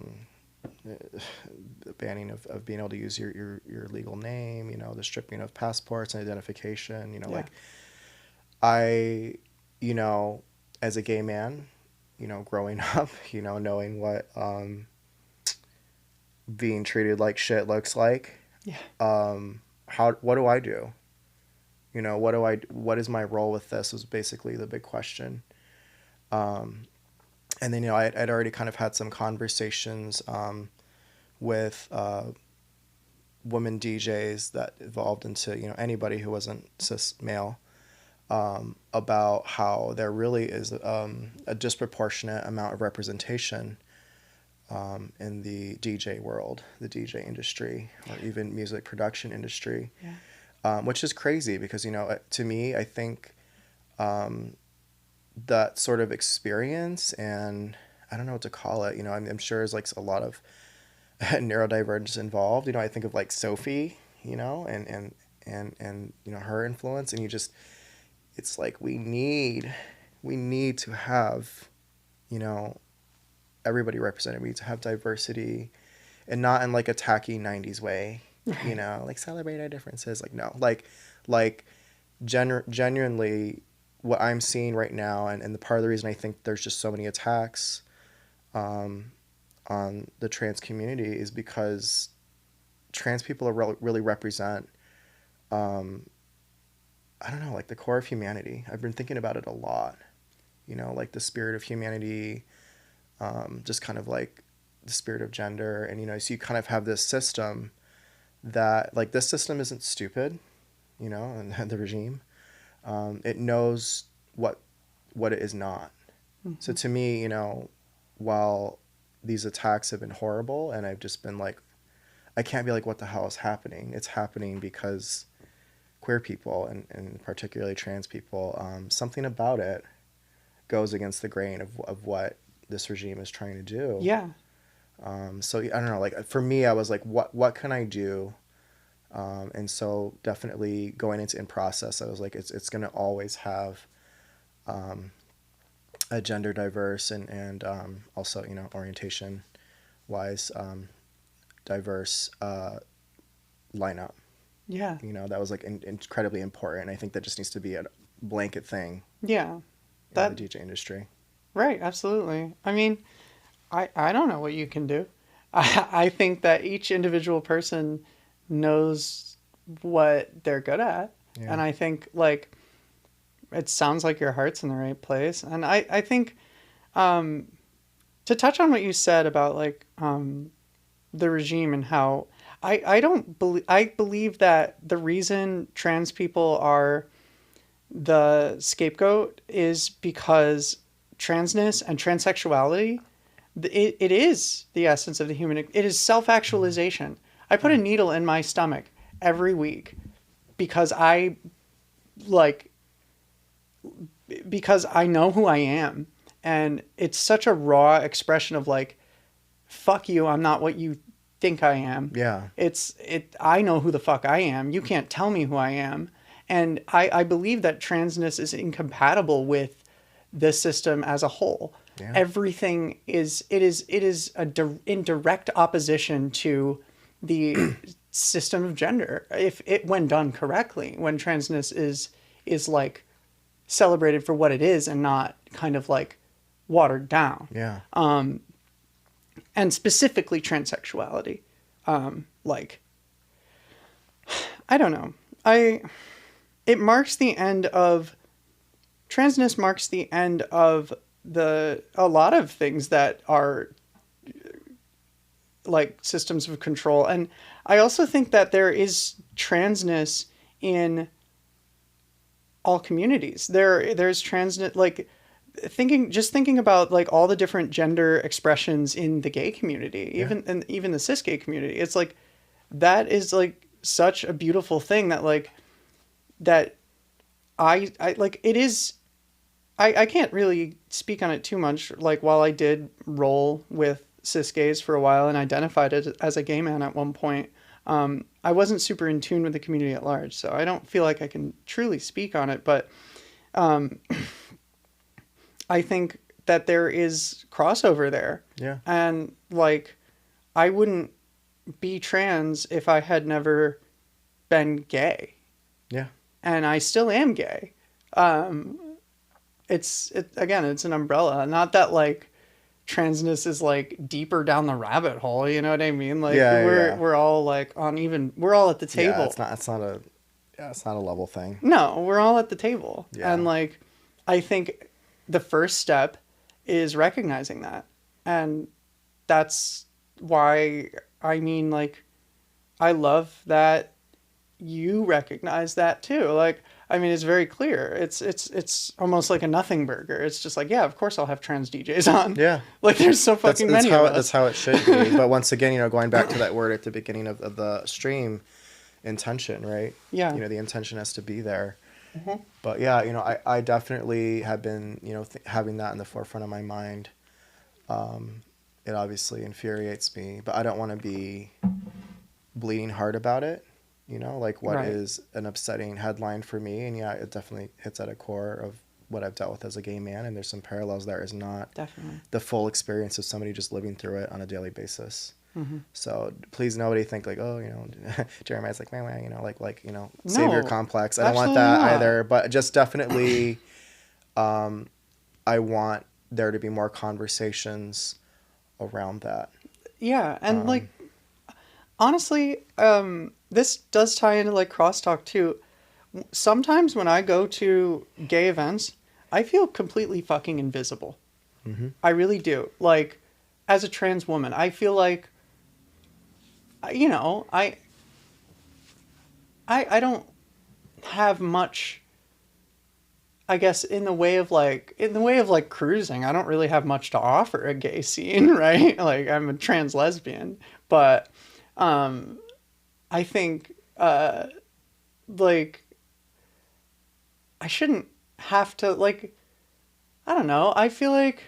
Speaker 1: the banning of being able to use your legal name, the stripping of passports and identification, like I, as a gay man, growing up, knowing what being treated like shit looks like.
Speaker 2: Yeah.
Speaker 1: What do I do? What is my role with this was basically the big question. And then, I'd already kind of had some conversations with women DJs that evolved into, anybody who wasn't cis male, about how there really is a disproportionate amount of representation in the DJ world, the DJ industry, or even music production industry, which is crazy because, to me, I think that sort of experience, and I don't know what to call it, I'm sure there's like a lot of neurodivergence involved. You know, I think of like Sophie, you know, and you know, her influence, and it's like we need to have, you know, everybody represented. We need to have diversity, and not in like a tacky 90s way, you know, like celebrate our differences. Like, no, like genuinely what I'm seeing right now, and the part of the reason I think there's just so many attacks on the trans community is because trans people are really represent, I don't know, like the core of humanity. I've been thinking about it a lot, you know, like the spirit of humanity, just kind of like the spirit of gender. And, you know, so you kind of have this system that, like, this system isn't stupid, you know, and the regime, it knows what it is not. Mm-hmm. So to me, you know, while these attacks have been horrible, and I've just been like, I can't be like, what the hell is happening? It's happening because queer people, and particularly trans people, something about it goes against the grain of what this regime is trying to do.
Speaker 2: Yeah.
Speaker 1: So I don't know, like for me, I was like, what can I do? And so definitely going into in process, I was like, it's going to always have a gender diverse and also, you know, orientation wise diverse lineup.
Speaker 2: Yeah.
Speaker 1: You know, that was like incredibly important. I think that just needs to be a blanket thing.
Speaker 2: Yeah.
Speaker 1: In
Speaker 2: the
Speaker 1: DJ industry.
Speaker 2: Right. Absolutely. I mean, I don't know what you can do. I think that each individual person knows what they're good at. Yeah. And I think, like, it sounds like your heart's in the right place. And I think, to touch on what you said about, like, the regime and how I believe that the reason trans people are the scapegoat is because transness and transsexuality, it is the essence of the human. It is self-actualization. I put a needle in my stomach every week because I know who I am, and it's such a raw expression of like, fuck you, I'm not what you think I am.
Speaker 1: Yeah.
Speaker 2: I know who the fuck I am. You can't tell me who I am. And I believe that transness is incompatible with the system as a whole. Yeah. Everything is in direct opposition to the system of gender. If it, when done correctly, when transness is like celebrated for what it is and not kind of like watered down.
Speaker 1: Yeah.
Speaker 2: And specifically transsexuality. Like, I don't know. It marks the end of, transness marks the end of a lot of things that are like systems of control. And I also think that there is transness in all communities. There's transness, like, thinking about like all the different gender expressions in the gay community, even the cis gay community. It's like, that is like such a beautiful thing that like, that I like, it is, I can't really speak on it too much. Like, while I did roll with cis gays for a while and identified it as a gay man at one point, I wasn't super in tune with the community at large. So I don't feel like I can truly speak on it, but, I think that there is crossover there.
Speaker 1: Yeah.
Speaker 2: And like, I wouldn't be trans if I had never been gay.
Speaker 1: Yeah.
Speaker 2: And I still am gay. It's an umbrella. Not that like transness is like deeper down the rabbit hole, you know what I mean? Like, we're all like we're all at the table.
Speaker 1: Yeah, it's not a level thing.
Speaker 2: No, we're all at the table.
Speaker 1: Yeah.
Speaker 2: And like, I think the first step is recognizing that. And that's why, I mean, like, I love that you recognize that too. Like, I mean, it's very clear. It's almost like a nothing burger. It's just like, yeah, of course I'll have trans DJs on.
Speaker 1: Yeah.
Speaker 2: Like, there's so fucking many of us.
Speaker 1: That's how it should be. But once again, you know, going back to that word at the beginning of the stream, intention, right?
Speaker 2: Yeah.
Speaker 1: You know, the intention has to be there.
Speaker 2: Mm-hmm.
Speaker 1: But yeah, you know, I definitely have been, you know, having that in the forefront of my mind. it obviously infuriates me, but I don't want to be bleeding heart about it. Like what
Speaker 2: Right.
Speaker 1: is an upsetting headline for me? And yeah, it definitely hits at a core of what I've dealt with as a gay man. And there's some parallels there is not
Speaker 2: Definitely.
Speaker 1: the full experience of somebody just living through it on a daily basis.
Speaker 2: Mm-hmm.
Speaker 1: So please nobody think like, oh, Jeremiah's like, like, savior complex. I don't want that
Speaker 2: not.
Speaker 1: either, but just definitely, I want there to be more conversations around that.
Speaker 2: Yeah. And like, honestly, this does tie into like crosstalk too. Sometimes when I go to gay events, I feel completely fucking invisible.
Speaker 1: Mm-hmm.
Speaker 2: I really do. Like, as a trans woman, I feel like, I don't have much, I guess, in the way of like cruising. I don't really have much to offer a gay scene, right? Like, I'm a trans lesbian, but I think like I shouldn't have to, like, I don't know. I feel like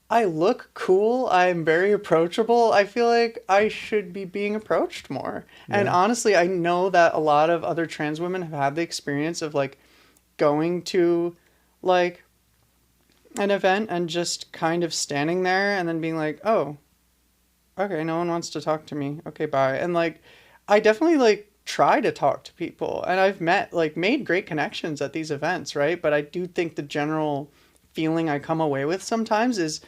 Speaker 2: I look cool. I'm very approachable. I feel like I should be being approached more. And
Speaker 1: Yeah.
Speaker 2: honestly, I know that a lot of other trans women have had the experience of like going to like an event and just kind of standing there and then being like, "Oh, okay, no one wants to talk to me. Okay, bye." And like I definitely like try to talk to people and I've made great connections at these events, right? But I do think the general feeling I come away with sometimes is,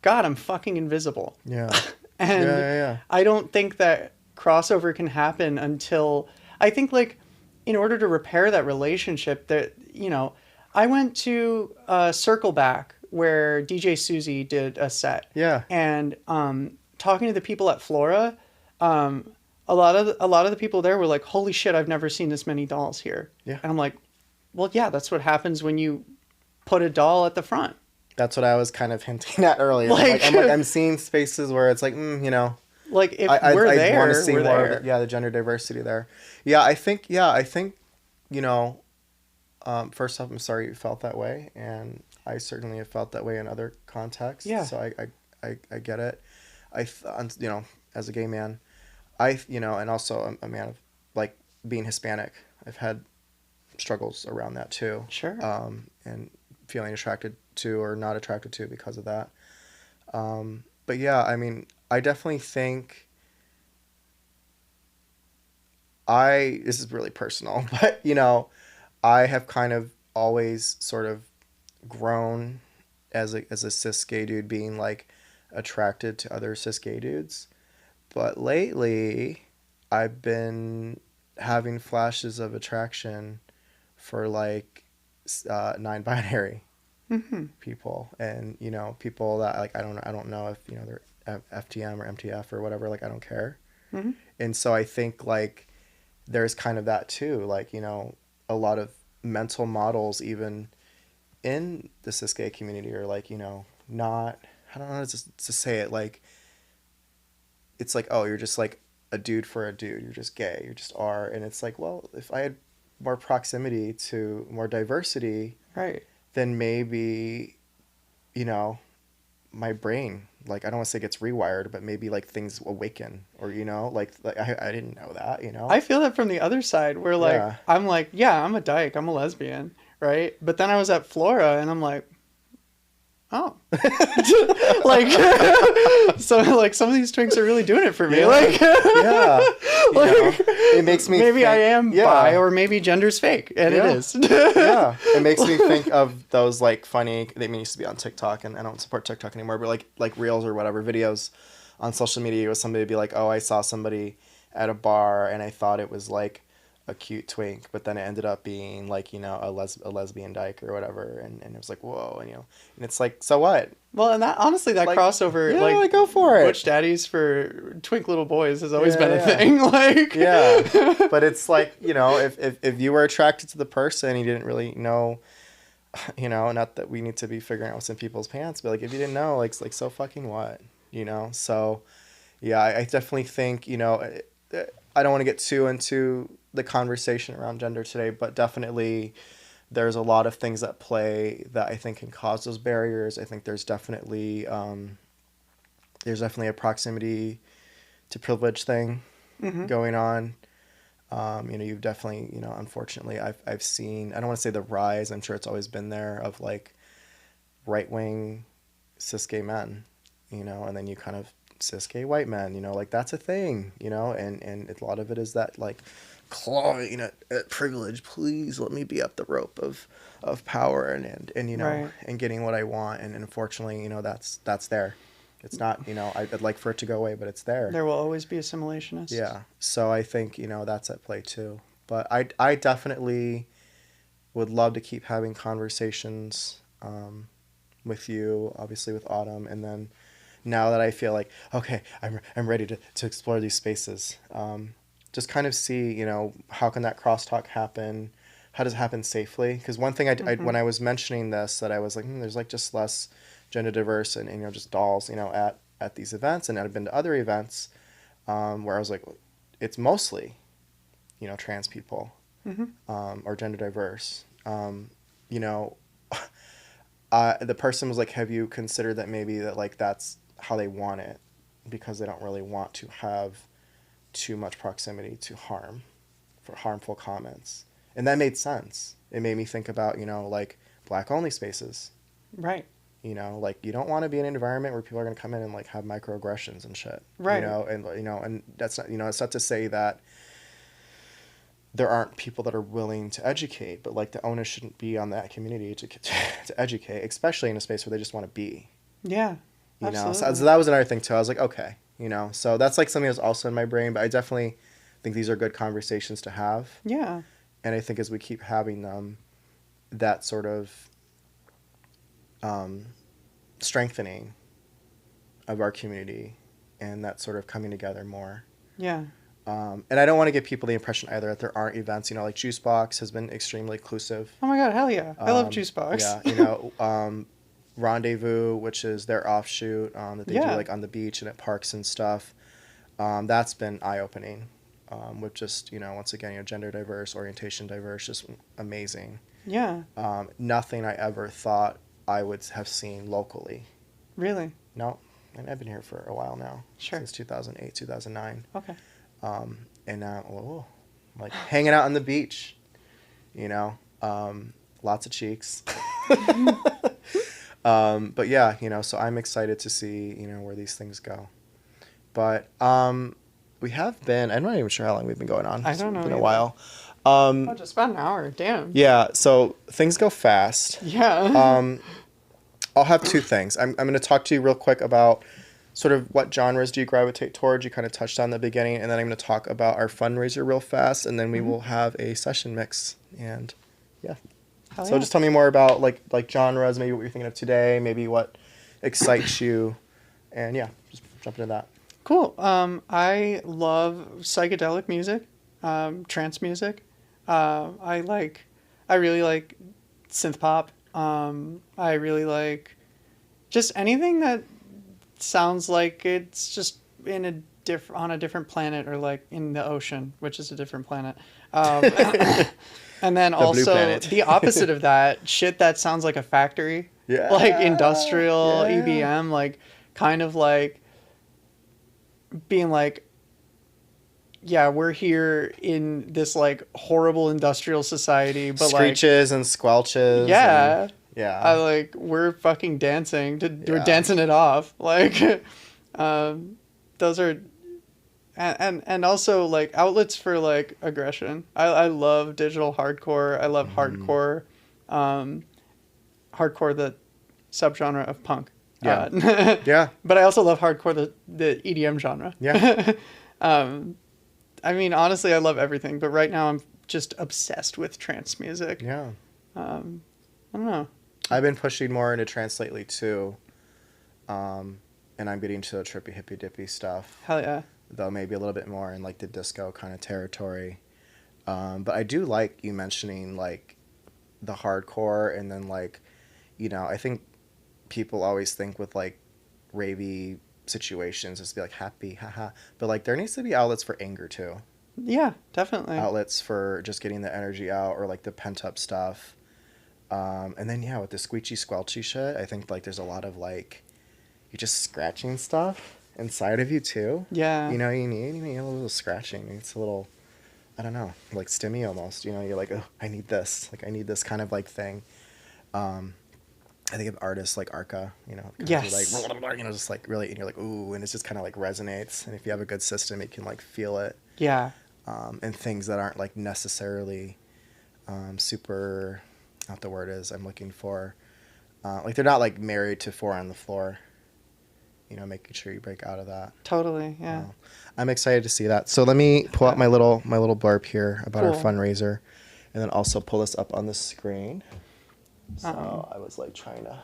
Speaker 2: God, I'm fucking invisible.
Speaker 1: Yeah.
Speaker 2: And
Speaker 1: Yeah.
Speaker 2: I don't think that crossover can happen until, I think like in order to repair that relationship that, I went to Circle Back where DJ Susie did a set.
Speaker 1: Yeah.
Speaker 2: And talking to the people at Flora, a lot of the people there were like, "Holy shit, I've never seen this many dolls here."
Speaker 1: Yeah.
Speaker 2: And I'm like, "Well, yeah, that's what happens when you put a doll at the front."
Speaker 1: That's what I was kind of hinting at earlier. I'm seeing spaces where it's like,
Speaker 2: Like if
Speaker 1: I
Speaker 2: we're there,
Speaker 1: want to see
Speaker 2: we're
Speaker 1: more
Speaker 2: there.
Speaker 1: of the gender diversity there. I think, first off, I'm sorry you felt that way. And I certainly have felt that way in other contexts.
Speaker 2: Yeah.
Speaker 1: So I get it. As a gay man, and also a man of like being Hispanic, I've had struggles around that too.
Speaker 2: Sure.
Speaker 1: And feeling attracted to or not attracted to because of that. But yeah, I mean, I definitely think this is really personal, but I have kind of always sort of grown as a cis gay dude being like attracted to other cis gay dudes. But lately I've been having flashes of attraction for like non-binary people, and people that like I don't know if they're FTM or MTF or whatever, like I don't care.
Speaker 2: Mm-hmm.
Speaker 1: And so I think like there's kind of that too, like a lot of mental models even in the cis gay community are like not, I don't know how to say it, like it's like, oh, you're just like a dude for a dude, you're just gay, you just are. And it's like, well, if I had more proximity to more diversity,
Speaker 2: Right.
Speaker 1: then maybe, my brain, like, I don't want to say gets rewired, but maybe like things awaken or, like I didn't know that,
Speaker 2: I feel that from the other side where like,
Speaker 1: Yeah.
Speaker 2: I'm like, yeah, I'm a dyke, I'm a lesbian, right? But then I was at Flora and I'm like, oh. Like, so like some of these drinks are really doing it for me.
Speaker 1: Yeah.
Speaker 2: Like,
Speaker 1: Yeah.
Speaker 2: like
Speaker 1: It makes me
Speaker 2: maybe
Speaker 1: think,
Speaker 2: I am bi or maybe gender's fake. And
Speaker 1: Yeah.
Speaker 2: it is.
Speaker 1: Yeah. It makes me think of those like funny, they used to be on TikTok, and I don't support TikTok anymore, but like reels or whatever videos on social media where somebody would be like, oh, I saw somebody at a bar and I thought it was like a cute twink, but then it ended up being like, a lesbian dyke or whatever. And it was like, whoa. And, and it's like, so what?
Speaker 2: Well, and that honestly, that
Speaker 1: Like,
Speaker 2: crossover,
Speaker 1: yeah,
Speaker 2: like
Speaker 1: go for it.
Speaker 2: Butch Daddies for twink little boys has always
Speaker 1: Yeah,
Speaker 2: been a
Speaker 1: yeah.
Speaker 2: thing. Like,
Speaker 1: Yeah. But it's like, if you were attracted to the person, you didn't really know, not that we need to be figuring out what's in people's pants, but like if you didn't know, like so fucking what, So yeah, I definitely think, I don't want to get too into the conversation around gender today, but definitely there's a lot of things at play that I think can cause those barriers. I think there's definitely there's definitely a proximity to privilege thing going on. You've definitely, unfortunately, I've seen, I don't want to say the rise, I'm sure it's always been there, of like right-wing cis gay men, and then you kind of cis gay white men, like that's a thing, and a lot of it is that like clawing at privilege. Please let me be up the rope of power and
Speaker 2: Right.
Speaker 1: and getting what I want. And unfortunately, that's there. It's not, I'd like for it to go away, but it's there.
Speaker 2: There will always be assimilationists.
Speaker 1: Yeah. So I think, that's at play too. But I definitely would love to keep having conversations with you, obviously with Autumn. And then now that I feel like, okay, I'm ready to explore these spaces, just kind of see, how can that crosstalk happen? How does it happen safely? Because one thing when I was mentioning this, that I was like, there's like just less gender diverse and, just dolls, at these events. And I've been to other events where I was like, it's mostly, trans people or gender diverse. The person was like, have you considered that maybe that like that's how they want it, because they don't really want to have too much proximity to for harmful comments. And that made sense. It made me think about, like black only spaces.
Speaker 2: Right.
Speaker 1: Like you don't want to be in an environment where people are going to come in and like have microaggressions and shit.
Speaker 2: Right.
Speaker 1: And that's not, it's not to say that there aren't people that are willing to educate, but like the onus shouldn't be on that community to educate, especially in a space where they just want to be.
Speaker 2: Yeah. Absolutely.
Speaker 1: So that was another thing too. I was like, okay, so that's like something that's also in my brain, but I definitely think these are good conversations to have.
Speaker 2: Yeah.
Speaker 1: And I think as we keep having them, that sort of strengthening of our community and that sort of coming together more.
Speaker 2: Yeah.
Speaker 1: And I don't want to give people the impression either that there aren't events, like Juicebox has been extremely inclusive.
Speaker 2: Oh my God, hell yeah. I love Juicebox.
Speaker 1: Yeah, Rendezvous, which is their offshoot that they do like on the beach and at parks and stuff. That's been eye-opening with just, once again, gender diverse, orientation diverse, just amazing.
Speaker 2: Yeah.
Speaker 1: Nothing I ever thought I would have seen locally.
Speaker 2: Really?
Speaker 1: No, and I've been here for a while now.
Speaker 2: Sure.
Speaker 1: Since 2008, 2009.
Speaker 2: Okay.
Speaker 1: And now, like hanging out on the beach, lots of cheeks. But yeah, so I'm excited to see, where these things go. But we have been, I'm not even sure how long we've been going on.
Speaker 2: I don't know.
Speaker 1: It's been a
Speaker 2: either.
Speaker 1: while.
Speaker 2: Just about an hour. Damn.
Speaker 1: Yeah, so things go fast.
Speaker 2: Yeah.
Speaker 1: I'll have two things. I'm going to talk to you real quick about sort of what genres do you gravitate towards. You kind of touched on the beginning, and then I'm going to talk about our fundraiser real fast, and then we will have a session mix. And yeah.
Speaker 2: Hell
Speaker 1: So just tell me more about like genres, maybe what you're thinking of today, maybe what excites you, and yeah, just jump into that.
Speaker 2: Cool. I love psychedelic music, trance music. I really like synth pop. I really like just anything that sounds like it's just on a different planet, or like in the ocean, which is a different planet. And then also the opposite of that, shit that sounds like a factory.
Speaker 1: Yeah.
Speaker 2: Like industrial
Speaker 1: Yeah.
Speaker 2: EBM, like kind of like being like, yeah, we're here in this like horrible industrial society, but
Speaker 1: screeches and squelches.
Speaker 2: Yeah.
Speaker 1: And, yeah.
Speaker 2: We're fucking dancing. We're
Speaker 1: Yeah.
Speaker 2: dancing it off. Like, those are, and also like outlets for like aggression. I love digital hardcore. I love hardcore, hardcore, the subgenre of punk.
Speaker 1: Yeah. Yeah.
Speaker 2: But I also love hardcore, the EDM genre.
Speaker 1: Yeah.
Speaker 2: I mean, honestly, I love everything, but right now I'm just obsessed with trance music.
Speaker 1: Yeah.
Speaker 2: I don't know.
Speaker 1: I've been pushing more into trance lately too. And I'm getting to the trippy hippy dippy stuff.
Speaker 2: Hell yeah.
Speaker 1: Though maybe a little bit more in like the disco kind of territory. But I do like you mentioning like the hardcore, and then like, I think people always think with like ravey situations just be like happy, haha. But like there needs to be outlets for anger too.
Speaker 2: Yeah, definitely.
Speaker 1: Outlets for just getting the energy out, or like the pent up stuff. And then with the squeechy squelchy shit, I think like there's a lot of like, you're just scratching stuff inside of you too.
Speaker 2: Yeah.
Speaker 1: You know, you need a little scratching. It's a little, I don't know, like stimmy almost. You know, you're like, oh, I need this. Like, I need this kind of like thing. I think of artists like Arca, you know,
Speaker 2: Yes.
Speaker 1: like, you know, just like really, and you're like, ooh, and it's just kind of like resonates. And if you have a good system, it can like feel it.
Speaker 2: Yeah.
Speaker 1: And things that aren't like necessarily super, not the word is I'm looking for, like they're not like married to four on the floor, you know, making sure you break out of that.
Speaker 2: Totally. Yeah.
Speaker 1: I'm excited to see that. So let me pull out my little blurb here about our
Speaker 2: Cool.
Speaker 1: fundraiser, and then also pull this up on the screen. So I was like trying to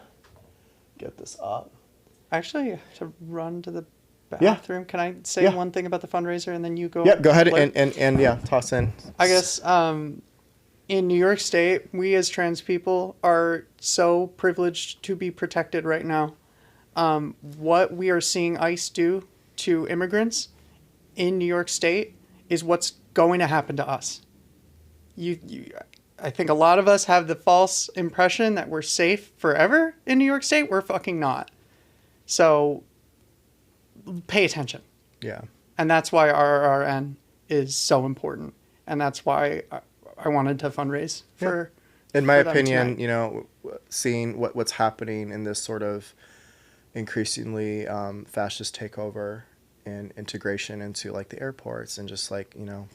Speaker 1: get this up.
Speaker 2: Actually, I have to run to the
Speaker 1: Yeah.
Speaker 2: bathroom. Can I say
Speaker 1: Yeah.
Speaker 2: one thing about the fundraiser and then you go?
Speaker 1: Yep, go ahead
Speaker 2: Like,
Speaker 1: and yeah, toss in.
Speaker 2: I guess in New York State, we as trans people are so privileged to be protected right now. What we are seeing ICE do to immigrants in New York State is what's going to happen to us. I think a lot of us have the false impression that we're safe forever in New York State. We're fucking not. So pay attention.
Speaker 1: Yeah.
Speaker 2: And that's why RRN is so important. And that's why I wanted to fundraise for.
Speaker 1: In my
Speaker 2: for them
Speaker 1: opinion,
Speaker 2: tonight.
Speaker 1: you know, seeing what's happening in this sort of increasingly fascist takeover and integration into like the airports and just like, you know,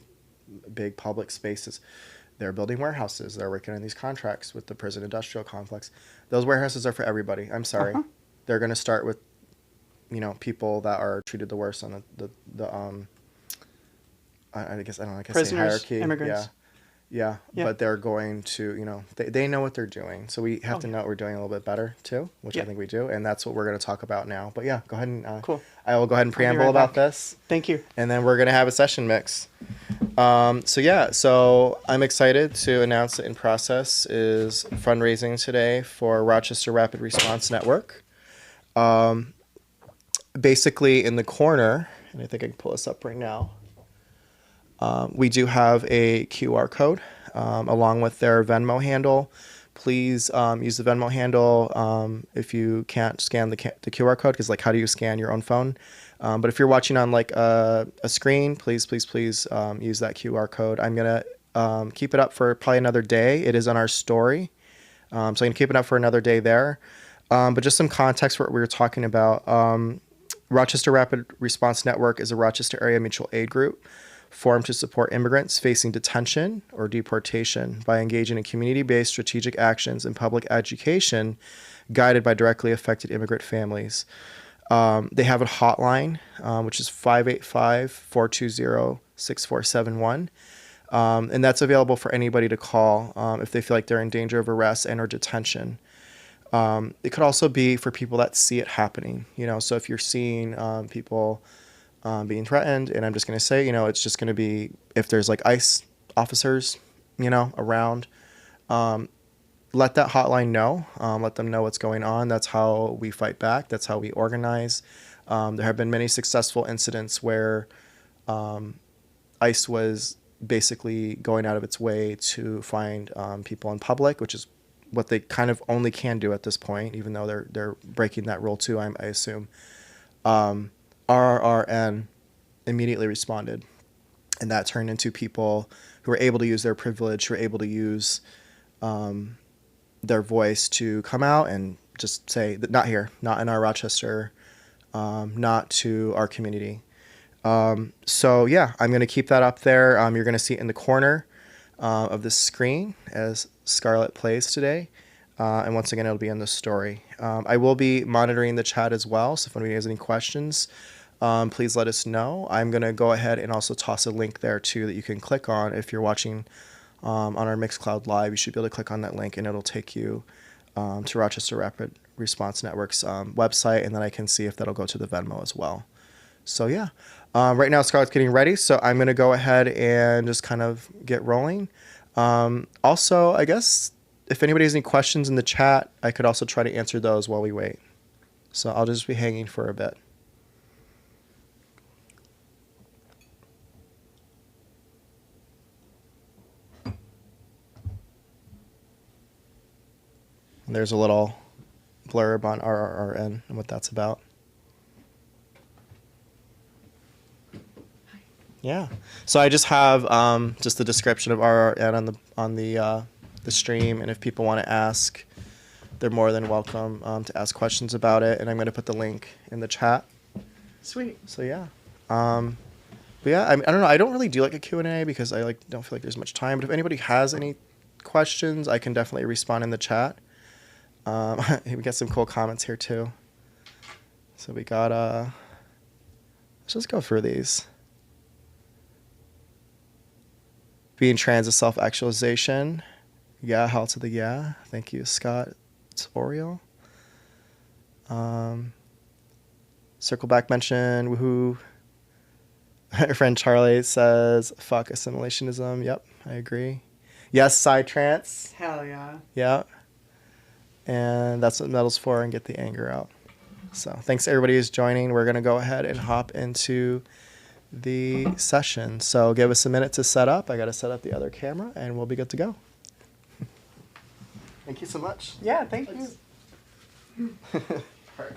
Speaker 1: big public spaces. They're building warehouses. They're working on these contracts with the prison industrial complex. Those warehouses are for everybody. I'm sorry. They're going to start with, you know, people that are treated the worst on the I guess, I don't know, I guess
Speaker 2: Prisoners,
Speaker 1: hierarchy.
Speaker 2: immigrants.
Speaker 1: Yeah.
Speaker 2: Yeah.
Speaker 1: But they're going to, you know, they know what they're doing. So we have to know what we're doing a little bit better too, which I think we do. And that's what we're going to talk about now. But yeah, go ahead and
Speaker 2: Cool.
Speaker 1: I will go ahead and
Speaker 2: I'll be
Speaker 1: preamble
Speaker 2: right
Speaker 1: about
Speaker 2: back.
Speaker 1: this.
Speaker 2: Thank you.
Speaker 1: And then we're going to have a session mix. So I'm excited to announce that in process is fundraising today for Rochester Rapid Response Network. Basically in the corner, and I think I can pull this up right now, we do have a QR code along with their Venmo handle. Please use the Venmo handle if you can't scan the QR code, because like how do you scan your own phone? But if you're watching on like a screen, please use that QR code. I'm going to keep it up for probably another day. It is on our story. So I'm going to keep it up for another day there. But just some context for what we were talking about. Rochester Rapid Response Network is a Rochester area mutual aid group formed to support immigrants facing detention or deportation by engaging in community-based strategic actions and public education guided by directly affected immigrant families. They have a hotline, which is 585-420-6471. And that's available for anybody to call if they feel like they're in danger of arrest and or detention. It could also be for people that see it happening, you know, so if you're seeing people being threatened, and I'm just going to say, you know, it's just going to be if there's like ICE officers, you know, around, let that hotline know, let them know what's going on. That's how we fight back. That's how we organize. There have been many successful incidents where ICE was basically going out of its way to find people in public, which is what they kind of only can do at this point, even though they're breaking that rule too, I assume. RRN immediately responded, and that turned into people who were able to use their privilege, who were able to use their voice to come out and just say that not here, not in our Rochester, not to our community. So yeah, I'm going to keep that up there. You're going to see it in the corner of the screen as Scarlett plays today. And once again, it'll be in the story. I will be monitoring the chat as well. So if anybody has any questions, please let us know. I'm going to go ahead and also toss a link there too that you can click on. If you're watching on our Mixcloud Live, you should be able to click on that link and it'll take you to Rochester Rapid Response Network's website. And then I can see if that'll go to the Venmo as well. So yeah, right now Scarlett's getting ready. So I'm going to go ahead and just kind of get rolling. Also, I guess if anybody has any questions in the chat, I could also try to answer those while we wait. So I'll just be hanging for a bit. And there's a little blurb on RRRN and what that's about. Yeah. So I just have just the description of our ad on the stream, and if people want to ask, they're more than welcome to ask questions about it. And I'm going to put the link in the chat.
Speaker 2: Sweet.
Speaker 1: So yeah. But yeah, I don't know. I don't really do like a Q&A because I don't feel like there's much time. But if anybody has any questions, I can definitely respond in the chat. We got some cool comments here too. So we got let's just go through these. Being trans is self-actualization. Yeah, hell to the yeah. Thank you, Scott. It's Oriole. Circle back mention, woohoo. Our friend Charlie says, fuck assimilationism. Yep, I agree. Yes, psytrance.
Speaker 2: Hell yeah.
Speaker 1: Yeah. And that's what metal's for, and get the anger out. So thanks to everybody who's joining. We're going to go ahead and hop into the session. So give us a minute to set up. I got to set up the other camera, and we'll be good to go. Thank you so much.
Speaker 2: Yeah, thank you.
Speaker 1: All right.